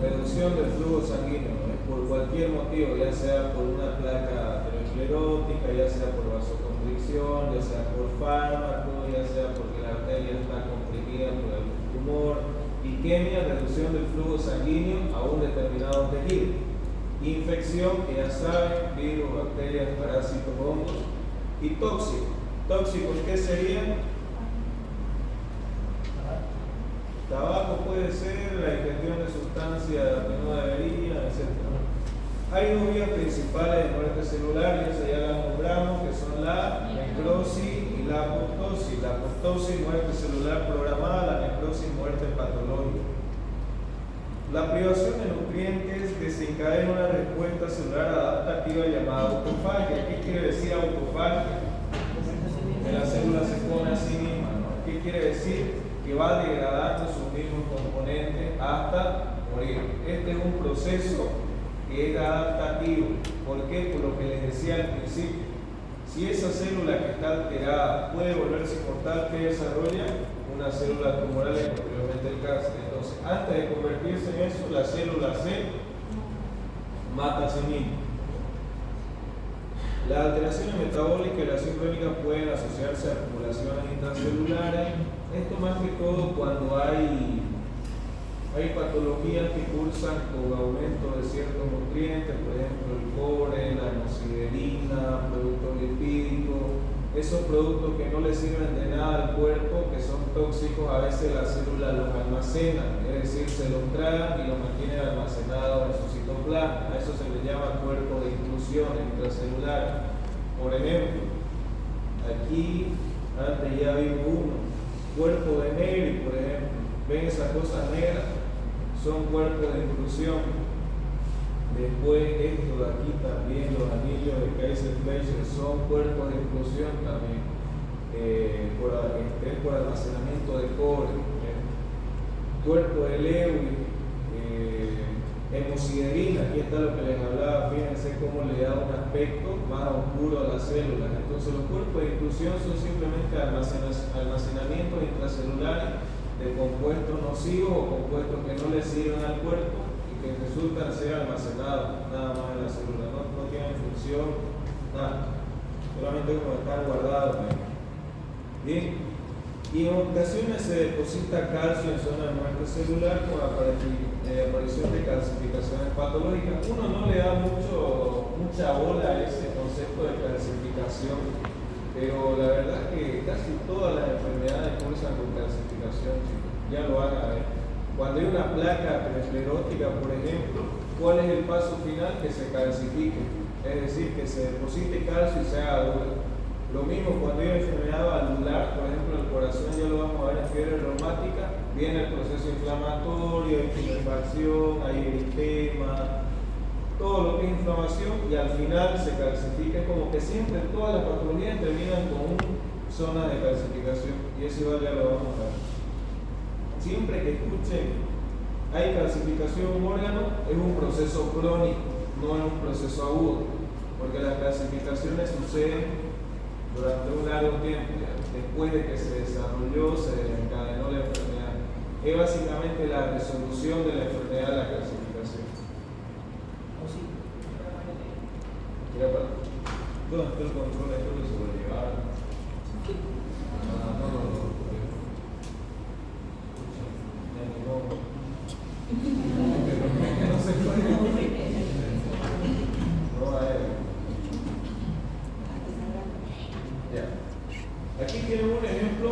Reducción del flujo sanguíneo, ¿no? Por cualquier motivo, ya sea por una placa aterosclerótica, ya sea por vasoconstricción, ya sea por fármaco, ya sea porque la arteria está comprimida por algún tumor. Isquemia, reducción del flujo sanguíneo a un determinado tejido. Infección, que ya saben, virus, bacterias, parásitos, hongos. Y tóxico. ¿Tóxicos qué serían? Tabaco puede ser, la ingestión de sustancias que no debería, etc. Hay dos vías principales de muerte celular, y esa ya la nombramos, que son la necrosis y la apoptosis. La apoptosis, muerte celular programada; la necrosis, muerte patológica. La privación de nutrientes desencadena una respuesta celular adaptativa llamada autofagia. ¿Qué quiere decir autofagia? Que la célula se pone a sí misma, ¿no? ¿Qué quiere decir? que va degradando sus mismos componentes hasta morir. Este es un proceso que es adaptativo. ¿Por qué? Por lo que les decía al principio. Si esa célula que está alterada puede volverse mortal, ¿qué desarrolla? Una célula tumoral y posteriormente el cáncer. Entonces, antes de convertirse en eso, la célula se mata a sí misma. Las alteraciones metabólicas y la acción crónica pueden asociarse a acumulaciones intracelulares. Esto más que todo cuando hay patologías que cursan con aumento de ciertos nutrientes, por ejemplo el cobre, la hemosiderina, productos lipídicos, esos productos que no le sirven de nada al cuerpo, que son tóxicos, a veces la célula los almacena, es decir, se los tragan y los mantienen almacenados en su citoplasma. A eso se le llama cuerpo de inclusión intracelular. Por ejemplo, aquí antes ya vimos uno, cuerpo de Negri, por ejemplo. ¿Ven esas cosas negras? Son cuerpos de inclusión. Después esto de aquí también, los anillos de Kaiser-Fleischer son cuerpos de inclusión también, por almacenamiento de cobre. Cuerpo de Lewis, hemosiderina, aquí está lo que les hablaba, fíjense cómo le da un aspecto más oscuro a las células. Entonces los cuerpos de inclusión son simplemente almacenamientos intracelulares de compuestos nocivos o compuestos que no le sirven al cuerpo y que resultan ser almacenados nada más en la célula, no tienen función, nada, solamente como están guardados. Bien, y en ocasiones se deposita calcio en zona de muerte celular con aparición de calcificaciones patológicas. Uno no le da mucha bola a ese concepto de calcificación, pero la verdad es que casi todas las enfermedades cursan con calcificación, chicos. Ya lo van a ver. Cuando hay una placa aterosclerótica, por ejemplo, ¿cuál es el paso final? Que se calcifique, es decir, que se deposite calcio y se haga dura. Lo mismo cuando hay enfermedad valvular, por ejemplo, el corazón, ya lo vamos a ver en fiebre reumática, viene el proceso inflamatorio, hay infección, hay eritema, todo lo que es inflamación, y al final se calcifica. Es como que siempre todas las patologías terminan con una zona de calcificación, y eso igual ya lo vamos a ver. Siempre que escuchen hay calcificación en un órgano, es un proceso crónico, no es un proceso agudo, porque las calcificaciones suceden durante un largo tiempo, después de que se desarrolló, se desencadenó la enfermedad. Es básicamente la resolución de la enfermedad, la calcificación. Mira, ¿dónde está el control de esto que se lo llevaron? No. No se puede. No hay. Ya. Aquí tienen un ejemplo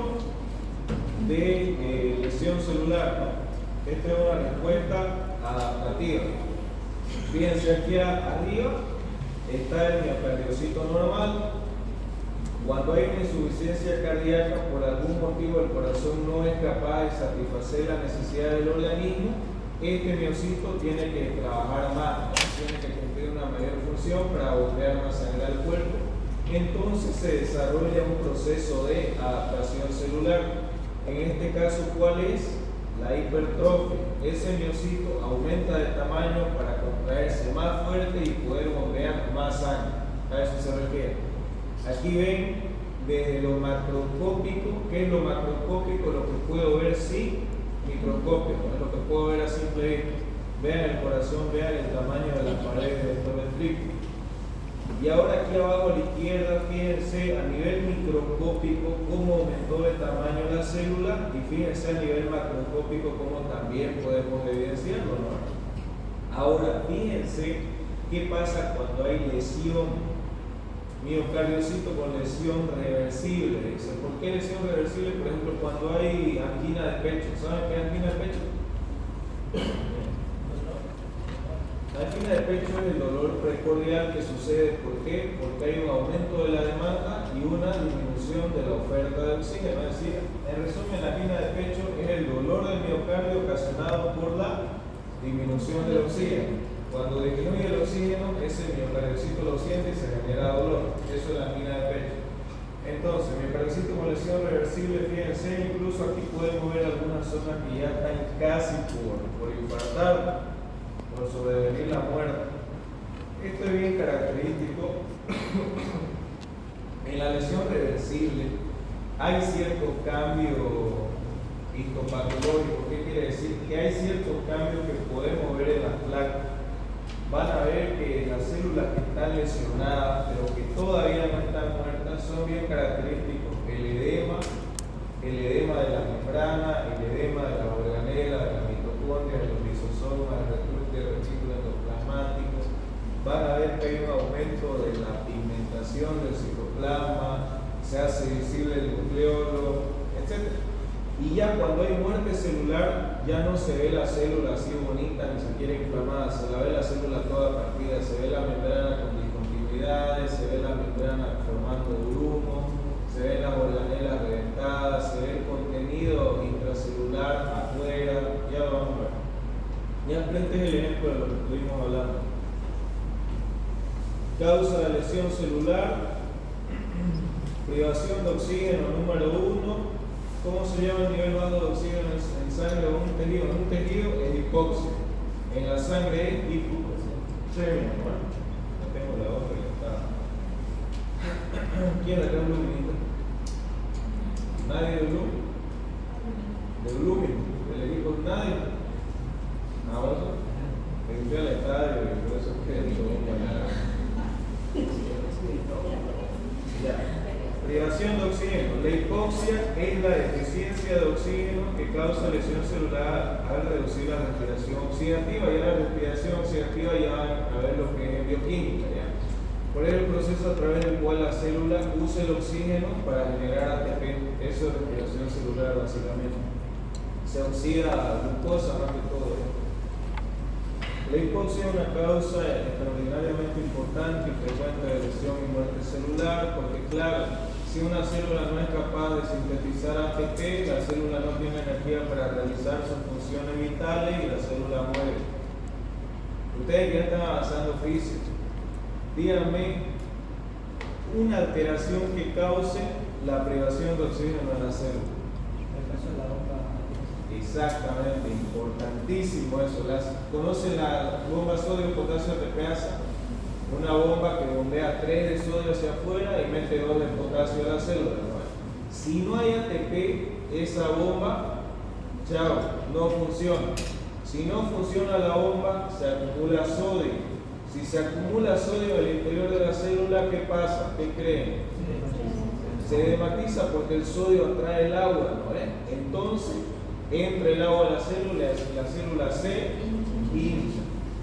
de lesión celular, ¿no? Esta es una respuesta adaptativa. Fíjense aquí arriba está el miocardiocito normal. Cuando hay una insuficiencia cardíaca, por algún motivo el corazón no es capaz de satisfacer la necesidad del organismo, este miocito tiene que trabajar más, ¿no? Tiene que cumplir una mayor función para bombear más sangre al cuerpo. Entonces se desarrolla un proceso de adaptación celular. En este caso, ¿cuál es? La hipertrofia. Ese miocito aumenta de tamaño para contraerse más fuerte y poder bombear más sangre. A eso se refiere. Aquí ven desde lo macroscópico. ¿Qué es lo macroscópico? Lo que puedo ver sin microscopio, ¿no? Es lo que puedo ver a simple vista. Vean el corazón, vean el tamaño de las paredes de estos ventrículos. Y ahora aquí abajo a la izquierda, fíjense a nivel microscópico cómo aumentó de tamaño la célula, y fíjense a nivel macroscópico cómo también podemos evidenciarlo, ¿no? Ahora fíjense qué pasa cuando hay lesión. Miocardiocito con lesión reversible. Dice, ¿por qué lesión reversible? Por ejemplo, cuando hay angina de pecho. ¿Saben qué es angina de pecho? La angina de pecho es el dolor precordial que sucede. ¿Por qué? Porque hay un aumento de la demanda y una disminución de la oferta de oxígeno. Es decir, en resumen, la angina de pecho es el dolor del miocardio ocasionado por la disminución del oxígeno. Cuando disminuye el oxígeno, ese miocardiocito lo siente y se genera dolor. Eso es la angina de pecho. Entonces, miocarditis con lesión reversible, fíjense, incluso aquí podemos ver algunas zonas que ya están casi por infartar, por sobrevenir la muerte. Esto es bien característico. En la lesión reversible hay ciertos cambios histopatológicos. ¿Qué quiere decir? Que hay ciertos cambios que podemos ver en las placas. Van a ver que las células que están lesionadas, pero que todavía no están muertas, son bien característicos. El edema de la membrana, el edema de la organela, de la mitocondria, de los lisosomas, el retículo endoplasmático. Van a ver que hay un aumento de la pigmentación del citoplasma, se hace visible el nucleolo, etc. Y ya cuando hay muerte celular, ya no se ve la célula así bonita, ni siquiera inflamada, se la ve la célula toda partida, se ve la membrana con discontinuidades, se ve la membrana formando grumo, se ven las organelas reventadas, se ve el contenido intracelular afuera, ya lo vamos a ver. Ya frente es el ejemplo de lo que estuvimos hablando. Causa de lesión celular, privación de oxígeno número 1. ¿Cómo se llama el nivel bajo de oxígeno en sangre o un tejido? En un tejido es hipoxia. En la sangre es hipoxemia. Bueno, no tengo la otra que está. ¿Quién acá es luminita? ¿Nadie de Blum? ¿De Blooming? ¿Del equipo? ¿Nadie? ¿Ahora? Me fui al estadio y por eso quedé ya. Privación de oxígeno. La hipoxia es la deficiencia de oxígeno que causa lesión celular al reducir la respiración oxidativa. Ya la respiración oxidativa ya van a ver lo que es bioquímica. ¿Ya? Por el proceso a través del cual la célula usa el oxígeno para generar ATP. Eso es respiración celular básicamente. Se oxida la glucosa más que todo. La hipoxia es una causa extraordinariamente importante y frecuente de lesión y muerte celular, porque claro, si una célula no es capaz de sintetizar ATP, la célula no tiene energía para realizar sus funciones vitales y la célula muere. Ustedes ya están avanzando físico. Díganme una alteración que cause la privación de oxígeno en la célula. Exactamente, importantísimo eso. ¿Conocen la bomba sodio-potasio ATPasa? Una bomba que bombea 3 de sodio hacia afuera y mete 2 de potasio a la célula. Si no hay ATP, esa bomba, chao, no funciona. Si no funciona la bomba, se acumula sodio. Si se acumula sodio en el interior de la célula, ¿qué pasa? ¿Qué creen? Se dematiza porque el sodio atrae el agua, ¿no? Entonces, entra el agua a la célula se hincha.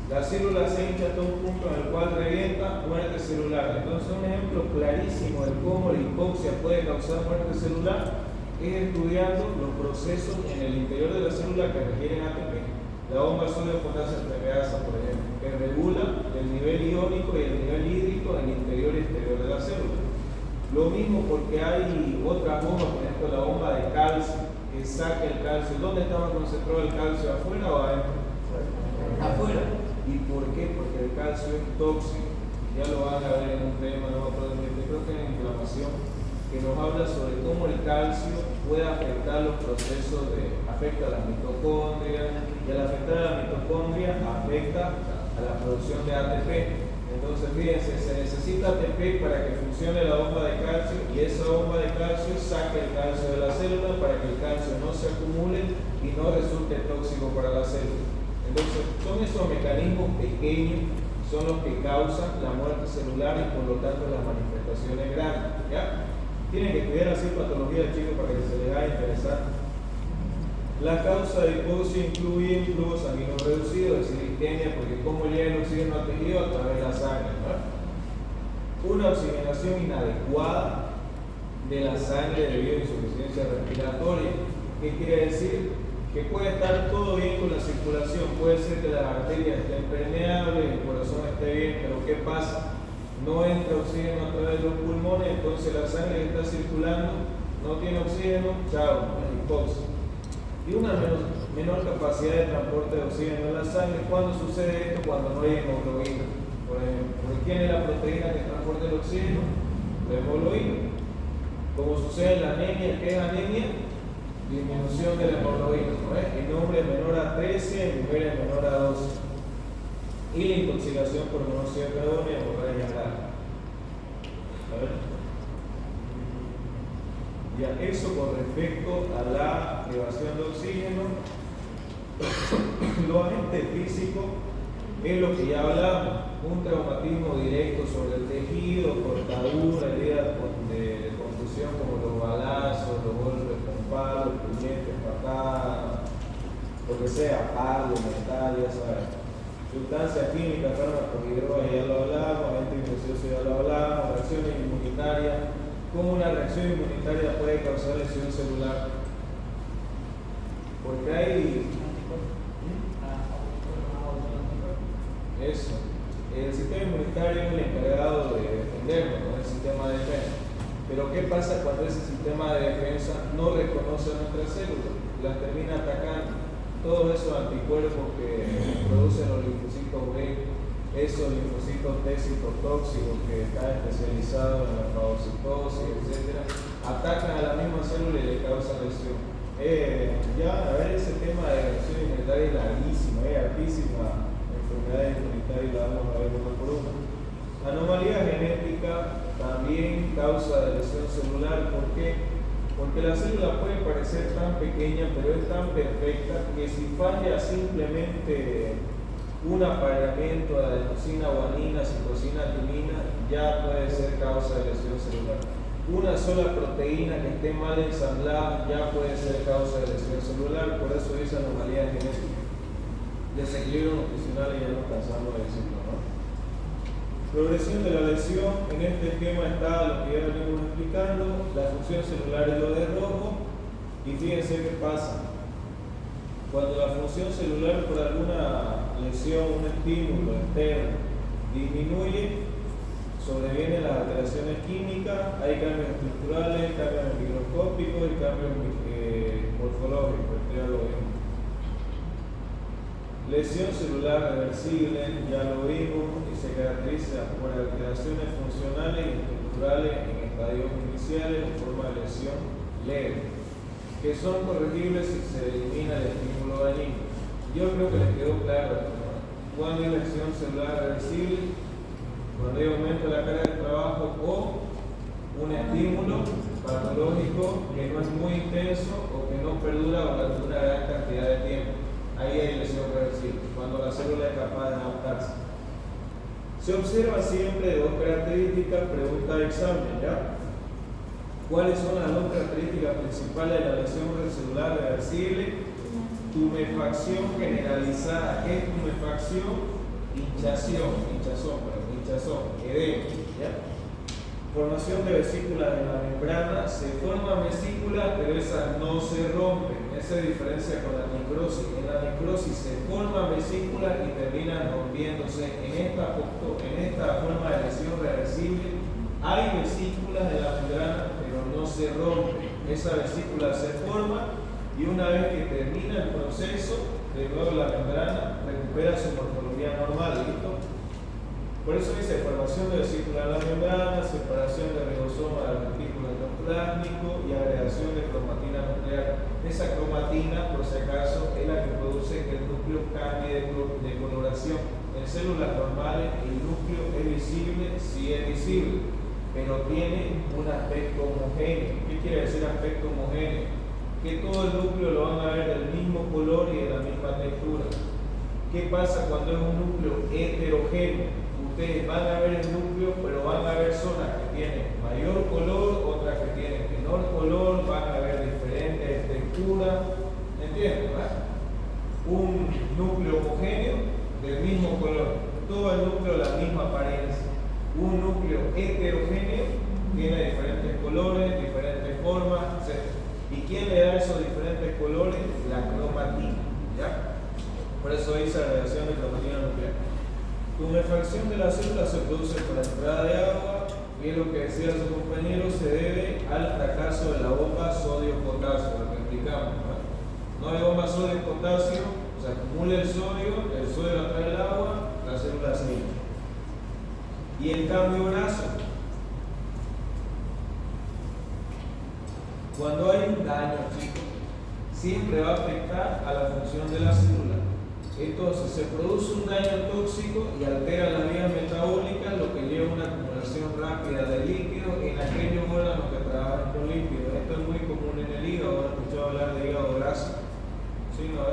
La célula se hincha hasta un punto en el cual revienta, muerte celular. Entonces, un ejemplo clarísimo de cómo la hipoxia puede causar muerte celular es estudiando los procesos en el interior de la célula que requieren ATP. La bomba sodio-potasio ATPasa, por ejemplo, que regula el nivel iónico y el nivel hídrico en el interior y exterior de la célula. Lo mismo porque hay otras bombas, por ejemplo, la bomba de calcio, que saca el calcio. ¿Dónde está más concentrado el calcio? ¿Afuera o adentro? Afuera. ¿Y por qué? Porque el calcio es tóxico. Ya lo van a ver en un tema, no creo que en inflamación, que nos habla sobre cómo el calcio puede afectar los procesos afecta a las mitocondrias, y al afectar a la mitocondria afecta a la producción de ATP. Entonces, fíjense, se necesita ATP para que funcione la bomba de calcio y esa bomba de calcio saca el calcio de la célula para que el calcio no se acumule y no resulte tóxico para la célula. Entonces, son esos mecanismos pequeños, son los que causan la muerte celular y por lo tanto las manifestaciones grandes. ¿Ya? Tienen que estudiar así patología, chicos, para que se les haga interesante. La causa de hipoxia incluye flujo sanguíneo reducido, es decir, isquemia, porque como llega el oxígeno al tejido a través de la sangre, ¿no? Una oxigenación inadecuada de la sangre debido a insuficiencia respiratoria. ¿Qué quiere decir? Que puede estar todo bien con la circulación, puede ser que las arterias estén permeables, el corazón esté bien, pero ¿qué pasa? No entra oxígeno a través de los pulmones, entonces la sangre que está circulando no tiene oxígeno, chao, es hipoxia. Y una menor capacidad de transporte de oxígeno en la sangre. ¿Cuándo sucede esto? Cuando no hay hemoglobina, por ejemplo. ¿Quién es la proteína que transporta el oxígeno? La hemoglobina. Como sucede en la anemia, ¿qué es anemia? Disminución de la hemoglobina, ¿no es? En hombres menor a 13, en mujeres menor a 12. Y la intoxicación por monóxido de carbono y hemorragia grave. Ya, eso con respecto a la privación de oxígeno. Los agentes físicos es lo que ya hablamos, un traumatismo directo sobre el tejido, cortadura, heridas de contusión como los balazos, los golpes con palos, puñetes, patadas, lo que sea, palo, metal, ya sabes. Sustancias químicas, fármacos y drogas, ya lo hablamos, agentes infecciosos, ya lo hablamos, reacciones inmunitarias. ¿Cómo una reacción inmunitaria puede causar lesión celular? Porque hay eso. El sistema inmunitario es el encargado de defendernos, ¿no? El sistema de defensa. Pero ¿qué pasa cuando ese sistema de defensa no reconoce a nuestras células? Las termina atacando. Todos esos anticuerpos que producen los linfocitos B, esos linfocitos T citotóxicos que están especializados en la fagocitosis, etc., atacan a la misma célula y le causan lesión. Ya, a ver, ese tema de reacción inmunitaria es larguísimo, es altísima. Enfermedades inmunitarias la vamos a ver uno por uno. Anomalía genética también causa de lesión celular. ¿Por qué? Porque la célula puede parecer tan pequeña, pero es tan perfecta que si falla simplemente un apareamiento de adenosina, guanina, citosina, timina, ya puede ser causa de lesión celular. Una sola proteína que esté mal ensamblada ya puede ser causa de lesión celular, por eso dice anomalía genética. Desequilibrio nutricional, y ya no cansamos de decirlo, ¿no? Progresión de la lesión, en este esquema está lo que ya venimos explicando, la función celular es lo de rojo, y fíjense qué pasa. Cuando la función celular por alguna lesión, un estímulo externo, disminuye, sobrevienen las alteraciones químicas, hay cambios estructurales, cambios microscópicos y cambios morfológicos, ya lo vimos. Lesión celular reversible, ya lo vimos, y se caracteriza por alteraciones funcionales y estructurales en estadios iniciales en forma de lesión leve, que son corregibles si se elimina el estímulo dañino. Yo creo que les quedó claro, ¿no? Cuando hay lesión celular reversible, cuando hay aumento de la carga de trabajo o un estímulo patológico que no es muy intenso o que no perdura durante una gran cantidad de tiempo. Ahí hay lesión reversible, cuando la célula es capaz de adaptarse. Se observa siempre dos características, pregunta de examen, ¿ya? ¿Cuáles son las dos características principales de la lesión celular reversible? Tumefacción generalizada. ¿Qué es tumefacción? Hinchazón, edema, ¿ya? Formación de vesículas en la membrana. Se forman vesículas, pero esas no se rompen. Esa es diferencia con la necrosis. En la necrosis se forman vesículas y terminan rompiéndose. En esta forma de lesión reversible hay vesículas en la membrana, pero no se rompen. Esa vesícula se forma y una vez que termina el proceso, de nuevo la membrana recupera su morfología normal, ¿listo? Por eso dice formación de vesícula en la membrana, separación de ribosoma del retículo endoplásmico y agregación de cromatina nuclear. Esa cromatina, por si acaso, es la que produce que el núcleo cambie de coloración. En células normales el núcleo es visible, sí es visible, pero tiene un aspecto homogéneo. ¿Qué quiere decir aspecto homogéneo? Que todo el núcleo lo van a ver del mismo color y de la misma textura. ¿Qué pasa cuando es un núcleo heterogéneo? Ustedes van a ver el núcleo, pero van a ver zonas que tienen mayor color, otras que tienen menor color, van a ver diferentes texturas, ¿entienden? ¿Verdad? Un núcleo homogéneo del mismo color, todo el núcleo de la misma apariencia. Un núcleo heterogéneo tiene diferentes colores, diferentes formas, etc. ¿Y quién le da esos diferentes colores? La cromatina, ¿ya? Por eso dice la relación de cromatina nuclear. Tumefacción de la célula se produce por la entrada de agua y es lo que decía su compañero, se debe al fracaso de la bomba sodio-potasio, lo que explicamos, ¿no? No hay bomba sodio-potasio, se acumula el sodio atrae el agua, la célula se hincha. Y el cambio brazo. Cuando hay un daño, chicos, siempre va a afectar a la función de la célula. Entonces se produce un daño tóxico y altera las vías metabólicas, lo que lleva a una acumulación rápida de líquido en aquellos órganos que trabajan con líquidos. Esto es muy común en el hígado. ¿Han escuchado hablar de hígado graso? ¿Sí, no?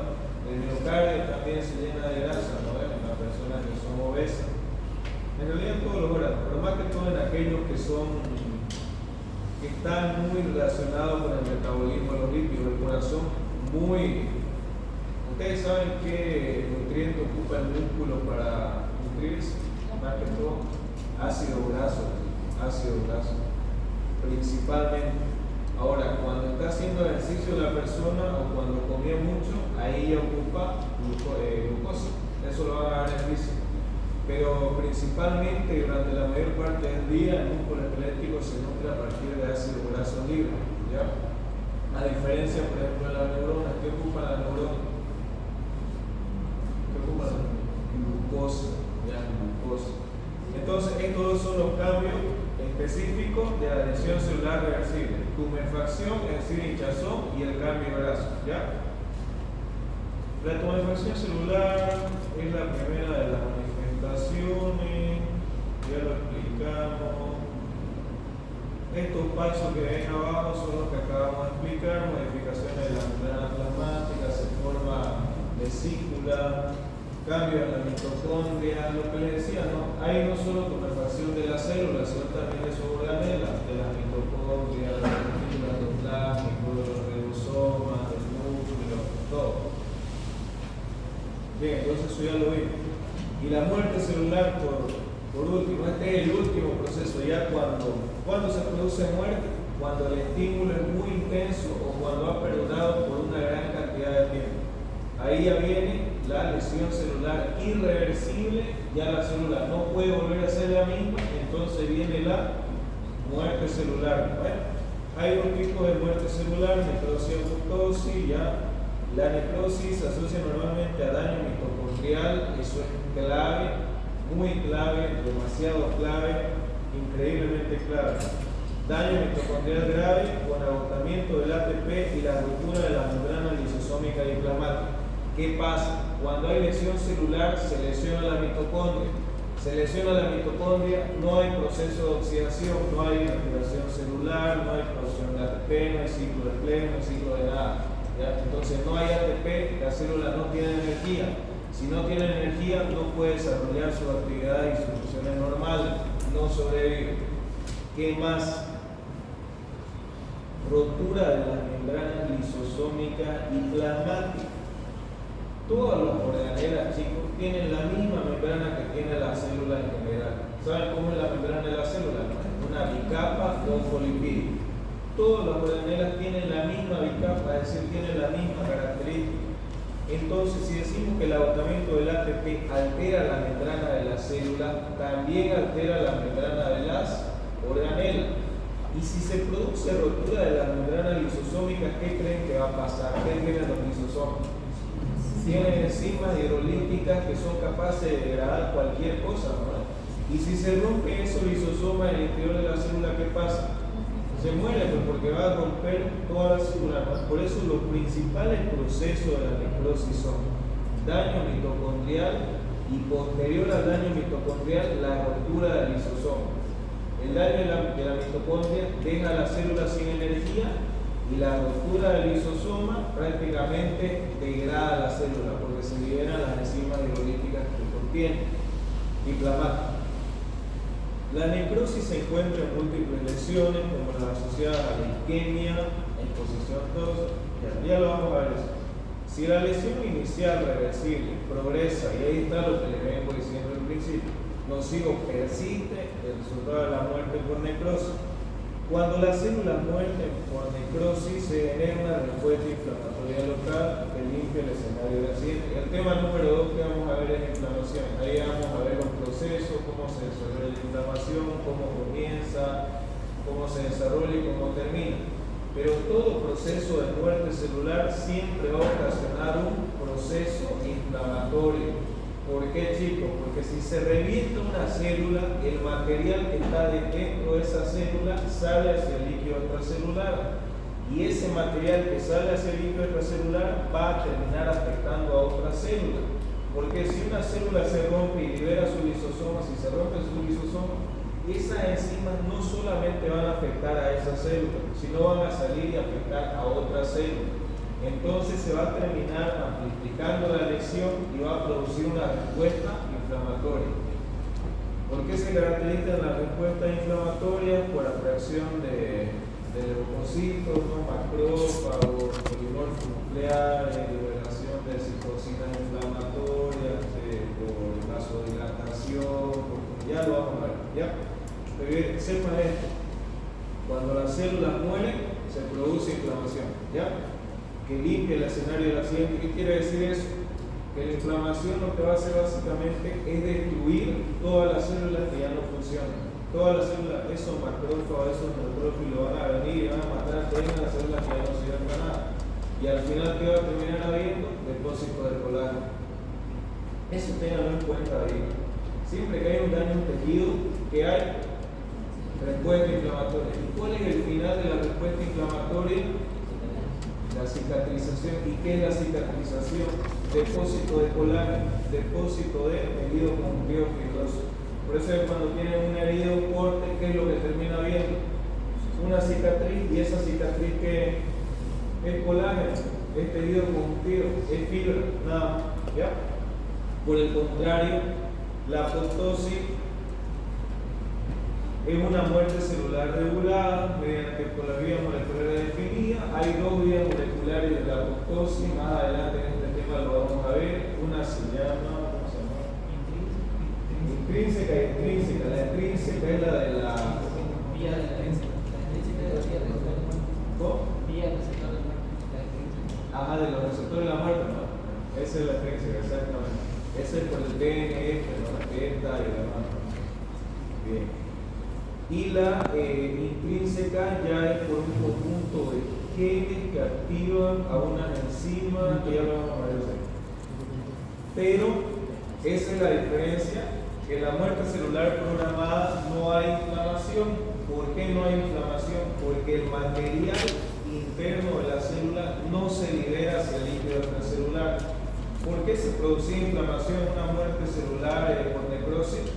El miocardio también se llena de grasa, ¿no? En las personas que son obesas. En realidad en todos los órganos, pero más que todo en aquellos que están muy relacionados con el metabolismo de los lípidos. El corazón muy... ¿Ustedes saben qué nutriente ocupa el músculo para nutrirse? Más que todo, ácido graso, principalmente. Ahora, cuando está haciendo ejercicio la persona o cuando comía mucho, ahí ya ocupa glucosa. Eso lo va a dar en físico. Pero principalmente durante la mayor parte del día el músculo esquelético se nutre a partir de ácido graso libre, ¿ya? A diferencia, por ejemplo, de las neuronas. ¿Qué ocupa la neurona? Glucosa, ya, glucosa. Entonces, estos son los cambios específicos de la lesión celular reversible: tumefacción, es decir, hinchazón, y el cambio de graso, ¿ya? La tumefacción celular es la primera de las manifestaciones, ya lo explicamos. Estos pasos que ven abajo son los que acabamos de explicar: modificaciones de la membrana plasmática, se forma vesícula, cambio en la mitocondria. Lo que les decía, ¿no? Hay no solo tumefacción de las células, sino también de sus organelas, de las mitocondrias, de las partículas endoplasmicos, de los ribosomas, del núcleo, todo. Bien, entonces eso ya lo vimos. Y la muerte celular, por último, este es el último proceso. Ya cuando se produce muerte, cuando el estímulo es muy intenso o cuando ha perdurado por una gran cantidad de tiempo. Ahí ya viene la lesión celular irreversible, ya la célula no puede volver a ser la misma, entonces viene la muerte celular. Bueno, hay dos tipos de muerte celular: necrosis y apoptosis. Ya la necrosis se asocia normalmente a daño mitocondrial. Eso es clave, muy clave, demasiado clave, increíblemente clave. Daño mitocondrial grave con agotamiento del ATP y la ruptura de la membrana lisosómica y plasmática. ¿Qué pasa? Cuando hay lesión celular, se lesiona la mitocondria. Se lesiona la mitocondria, no hay proceso de oxidación, no hay activación celular, no hay producción de ATP, no hay ciclo de Krebs, no hay ciclo de nada. ¿Ya? Entonces no hay ATP, la célula no tiene energía. Si no tiene energía, no puede desarrollar su actividad y sus funciones normales, no sobrevive. ¿Qué más? Rotura de las membranas lisosómicas y plasmáticas. Todas las organelas, chicos, tienen la misma membrana que tiene la célula en general. ¿Saben cómo es la membrana de la célula? Una bicapa fosfolipídica. Todas las organelas tienen la misma bicapa, es decir, tienen la misma característica. Entonces, si decimos que el agotamiento del ATP altera la membrana de la célula, también altera la membrana de las organelas. Y si se produce rotura de las membranas lisosómicas, ¿qué creen que va a pasar? ¿Qué tienen los lisosomas? Tienen enzimas hidrolíticas que son capaces de degradar cualquier cosa, ¿no? Y si se rompe esos lisosomas en el interior de la célula, ¿qué pasa? Se muere, pues, porque va a romper toda la célula, ¿no? Por eso los principales procesos de la necrosis son daño mitocondrial y, posterior al daño mitocondrial, la ruptura del lisosoma. El daño de la mitocondria deja a la célula sin energía, y la ruptura del lisosoma prácticamente degrada la célula porque se liberan las enzimas hidrolíticas que contiene y plasmáticas. La necrosis se encuentra en múltiples lesiones, como las asociadas a la isquemia, exposición tóxica. Ya lo vamos a ver eso. Si la lesión inicial reversible progresa, y ahí está lo que les vengo diciendo al principio, nocivo persiste, el resultado de la muerte por necrosis. Cuando las células mueren por necrosis, se genera una respuesta inflamatoria local que limpia el escenario del accidente. El tema número 2 que vamos a ver es inflamación. Ahí vamos a ver los procesos, cómo se desarrolla la inflamación, cómo comienza, cómo se desarrolla y cómo termina. Pero todo proceso de muerte celular siempre va a ocasionar un proceso inflamatorio. ¿Por qué, chicos? Porque si se revienta una célula, el material que está dentro de esa célula sale hacia el líquido extracelular. y ese material que sale hacia el líquido extracelular va a terminar afectando a otra célula. Porque si una célula se rompe y libera sus lisosomas, si se rompe sus lisosomas, esas enzimas no solamente van a afectar a esa célula, sino van a salir y afectar a otra célula. Entonces se va a terminar amplificando la lesión y va a producir una respuesta inflamatoria. ¿Por qué se caracterizan las respuestas inflamatorias? Por atracción de leucocitos, macrófagos, polimorfos nucleares, liberación de citocinas inflamatorias, por vasodilatación, ya lo vamos a ver, ¿ya? Pero sepan esto, cuando las células mueren, se produce inflamación, ¿ya? Que limpie el escenario del accidente. ¿Qué quiere decir eso? Que la inflamación lo que va a hacer básicamente es destruir todas las células que ya no funcionan. Todas las células, esos macrófagos, esos neutrófilos van a venir y van a matar todas las células que ya no sirven para nada. Y al final, ¿qué va a terminar habiendo? Depósitos de colágeno. Eso tenganlo en cuenta ahí. Siempre que hay un daño en un tejido, ¿qué hay? Respuesta inflamatoria. ¿Y cuál es el final de la respuesta inflamatoria? La cicatrización. ¿Y qué es la cicatrización? Depósito de colágeno, depósito de tejido conjuntivo fibroso. Por eso es cuando tienen una herida o un corte, ¿qué es lo que termina viendo? Una cicatriz, y esa cicatriz que es colágeno, es tejido conjuntivo, es fibra, nada más, ¿ya? Por el contrario, la apoptosis es una muerte celular regulada mediante por la vía molecular definida. Hay dos vías moleculares de la apoptosis, más adelante en este tema lo vamos a ver. Una se llama, ¿cómo se llama? Intrínseca y extrínseca. La extrínseca es la de la vía de la extrínseca. La extrínseca es la vía de la ¿cómo? Vía receptor de la extrínseca. Ajá, de los receptores de la muerte, ¿no? Esa es la extrínseca, exactamente. Esa es por el DNF, ¿no? La beta y la demás. Bien. Y la intrínseca ya es por un conjunto de genes que activan a una enzima que ya lo vamos a ver. Pero esa es la diferencia, que en la muerte celular programada no hay inflamación. ¿Por qué no hay inflamación? Porque el material interno de la célula no se libera hacia el líquido extracelular. ¿Por qué se producía inflamación en una muerte celular por necrosis?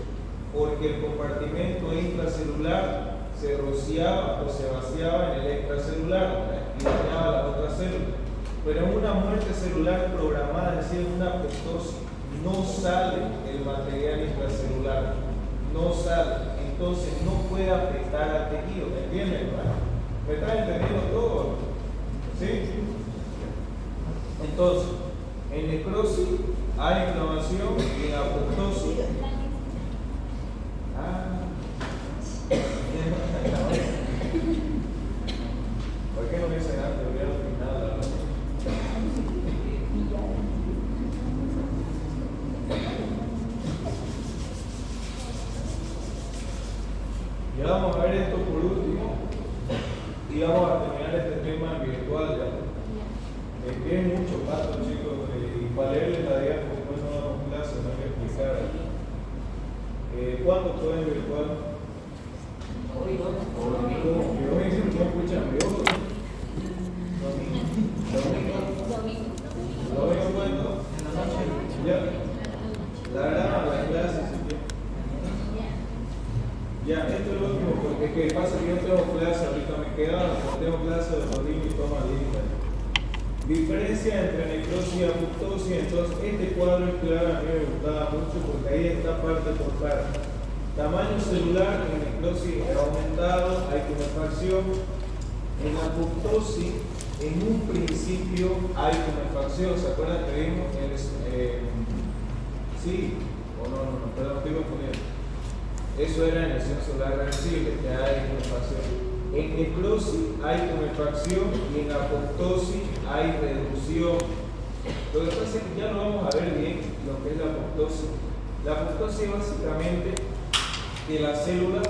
Porque el compartimento intracelular se rociaba o se vaciaba en el extracelular y dañaba las otras células. Pero en una muerte celular programada, es decir, en una apoptosis, no sale el material intracelular, no sale, entonces no puede afectar al tejido, ¿me entienden? ¿Me están entendiendo todo? ¿Sí? Entonces, en necrosis hay inflamación y en apoptosis. ¿Por qué no dicen antes? Voy al final. Ya vamos a ver esto por último y vamos a terminar este tema virtual ya. Es que es mucho paso, chicos, y para leerles la diapositiva después no damos clase, no hay que explicar. ¿Cuándo pueden virtual? Hoy no. Yo me dicen que no escuchan yo. ¿Domingo cuándo? En la noche. Ya. La verdad, la clase, sí. Ya, esto es lo último, porque ¿qué pasa? Que yo tengo clase, ahorita me queda, tengo clase de rodillo y toma lista. Diferencia entre necrosis y apoptosis. Entonces, este cuadro es claro, a mí me gustaba mucho porque ahí está parte por parte. Tamaño celular en necrosis aumentado, hay tumefacción. En apoptosis, en un principio hay tumefacción. ¿Se acuerdan que vimos? Sí, o no, perdón, estoy confundiendo. Eso era en lesión celular reversible, que hay tumefacción. En necrosis hay tumefacción y en apoptosis hay reducción. Lo que pasa es que ya lo vamos a ver bien, lo que es la apoptosis. La apoptosis es básicamente que la célula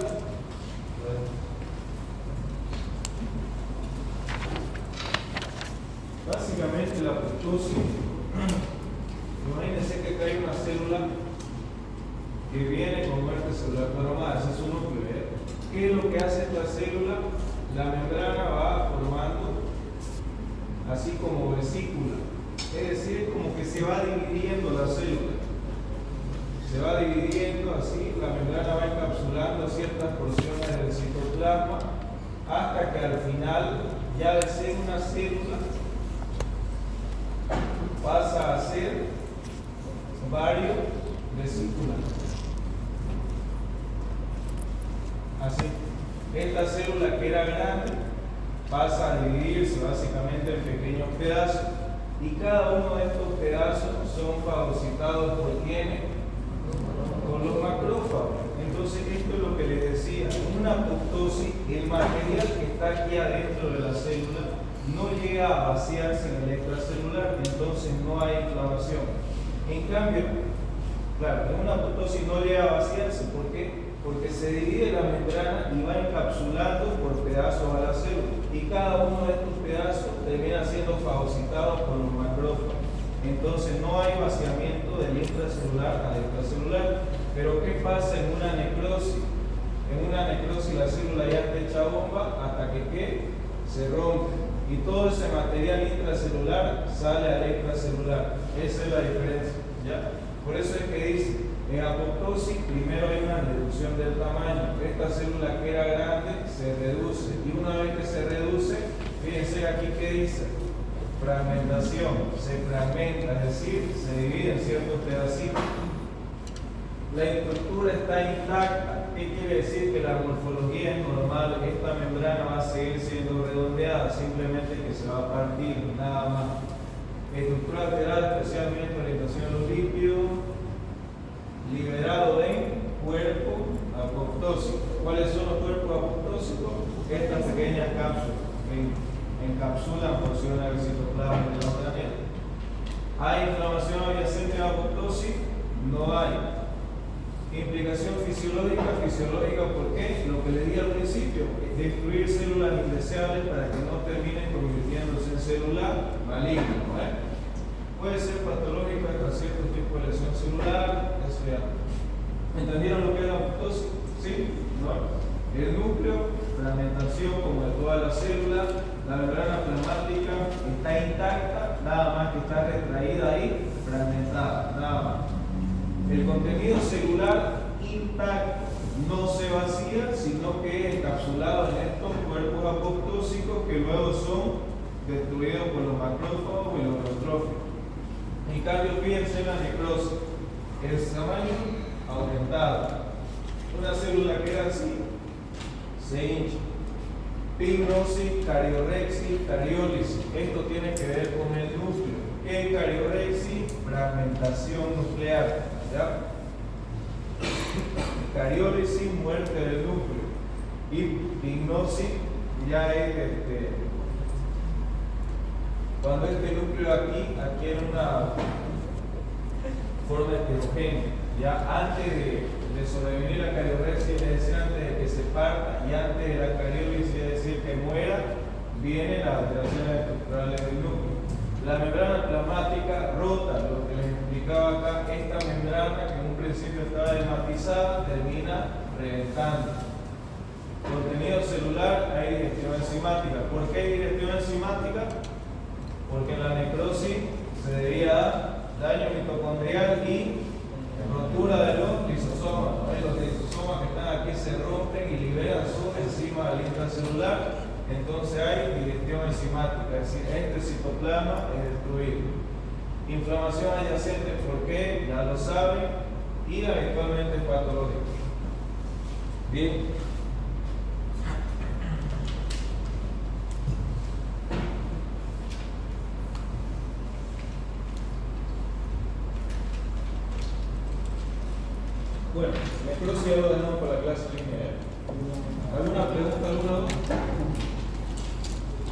básicamente la apoptosis, imagínense que hay una célula que viene con muerte celular programada, ese es un núcleo. ¿Qué es lo que hace esta célula? La membrana va formando así como vesícula. Es decir, como que se va dividiendo la célula. Se va dividiendo así, la membrana va encapsulando ciertas porciones del citoplasma hasta que al final, ya de ser una célula, pasa a ser varios vesículas. Así, esta célula que era grande pasa a dividirse básicamente en pequeños pedazos y cada uno de estos pedazos son fagocitados por quienes, por los macrófagos. Entonces esto es lo que les decía, en una apoptosis el material que está aquí adentro de la célula no llega a vaciarse en el extracelular, entonces no hay inflamación. En cambio, claro, en una apoptosis no llega a vaciarse, ¿por qué? Porque se divide la membrana y va encapsulando por pedazos a la célula y cada uno de estos pedazos termina siendo fagocitado por los macrófagos. Entonces no hay vaciamiento del intracelular al extracelular. Pero ¿qué pasa en una necrosis? En una necrosis la célula ya está hecha bomba hasta que ¿qué? Se rompe y todo ese material intracelular sale al extracelular. Esa es la diferencia, ¿ya? Por eso es que dice, en apoptosis primero hay una reducción del tamaño. Esta célula que era grande se reduce y una vez que se reduce, fíjense aquí que dice fragmentación, se fragmenta, es decir, se divide en ciertos pedacitos. La estructura está intacta. ¿Qué quiere decir? Que la morfología es normal, esta membrana va a seguir siendo redondeada, simplemente que se va a partir, nada más. Estructura alterada, especialmente orientación a los lípidos, liberado en cuerpo apoptósico. ¿Cuáles son los cuerpos apoptósicos? Estas pequeñas cápsulas que encapsulan porciones del citoplasma de la planeta. ¿Hay inflamación adyacente a la apoptosis? No hay. Implicación fisiológica, ¿por qué? Lo que le di al principio, destruir células indeseables para que no terminen convirtiéndose en célula maligna, ¿vale? Puede ser patológica hasta cierto tipo de lesión celular, eso ya. ¿Entendieron lo que es la apoptosis? ¿Sí? ¿No? El núcleo, fragmentación como de toda la célula, la membrana plasmática está intacta, nada más que está retraída ahí, fragmentada, nada más. El contenido celular intacto, no se vacía, sino que es encapsulado en estos cuerpos apoptósicos que luego son destruidos por los macrófagos y los neutrófilos. En cambio, fíjense en la necrosis, el tamaño aumentado. Una célula que era así, se hincha. Pignosis, cariorexis, cariólisis. Esto tiene que ver con el núcleo. ¿Qué es cariorexis? Fragmentación nuclear. ¿Ya? Cariólisis, muerte del núcleo. Y pignosis ya es cuando este núcleo aquí en una forma heterogénea. Ya antes de sobrevenir la cariorexia, es decir, antes de que se parta, y antes de la cariólisis, es decir, que muera, vienen las alteraciones estructurales del núcleo. La membrana plasmática rota, lo que les explicaba acá, esta membrana que en un principio estaba desmatizada, termina reventando. Contenido celular, hay digestión enzimática. ¿Por qué hay digestión enzimática? Porque en la necrosis se debía a daño mitocondrial y rotura de los lisosomas. Los lisosomas que están aquí se rompen y liberan su enzima del intracelular. Entonces hay digestión enzimática, es decir, este citoplasma es destruido. Inflamación adyacente, ¿por qué? Ya lo saben, y eventualmente es patológico. Bien. Bueno, necrosis ya lo dejamos para la clase lineal. ¿Alguna pregunta, alguna duda?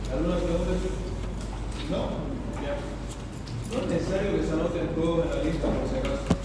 ¿Alguna pregunta? ¿No? Ya. No es necesario que se anoten todos en la lista por si acaso.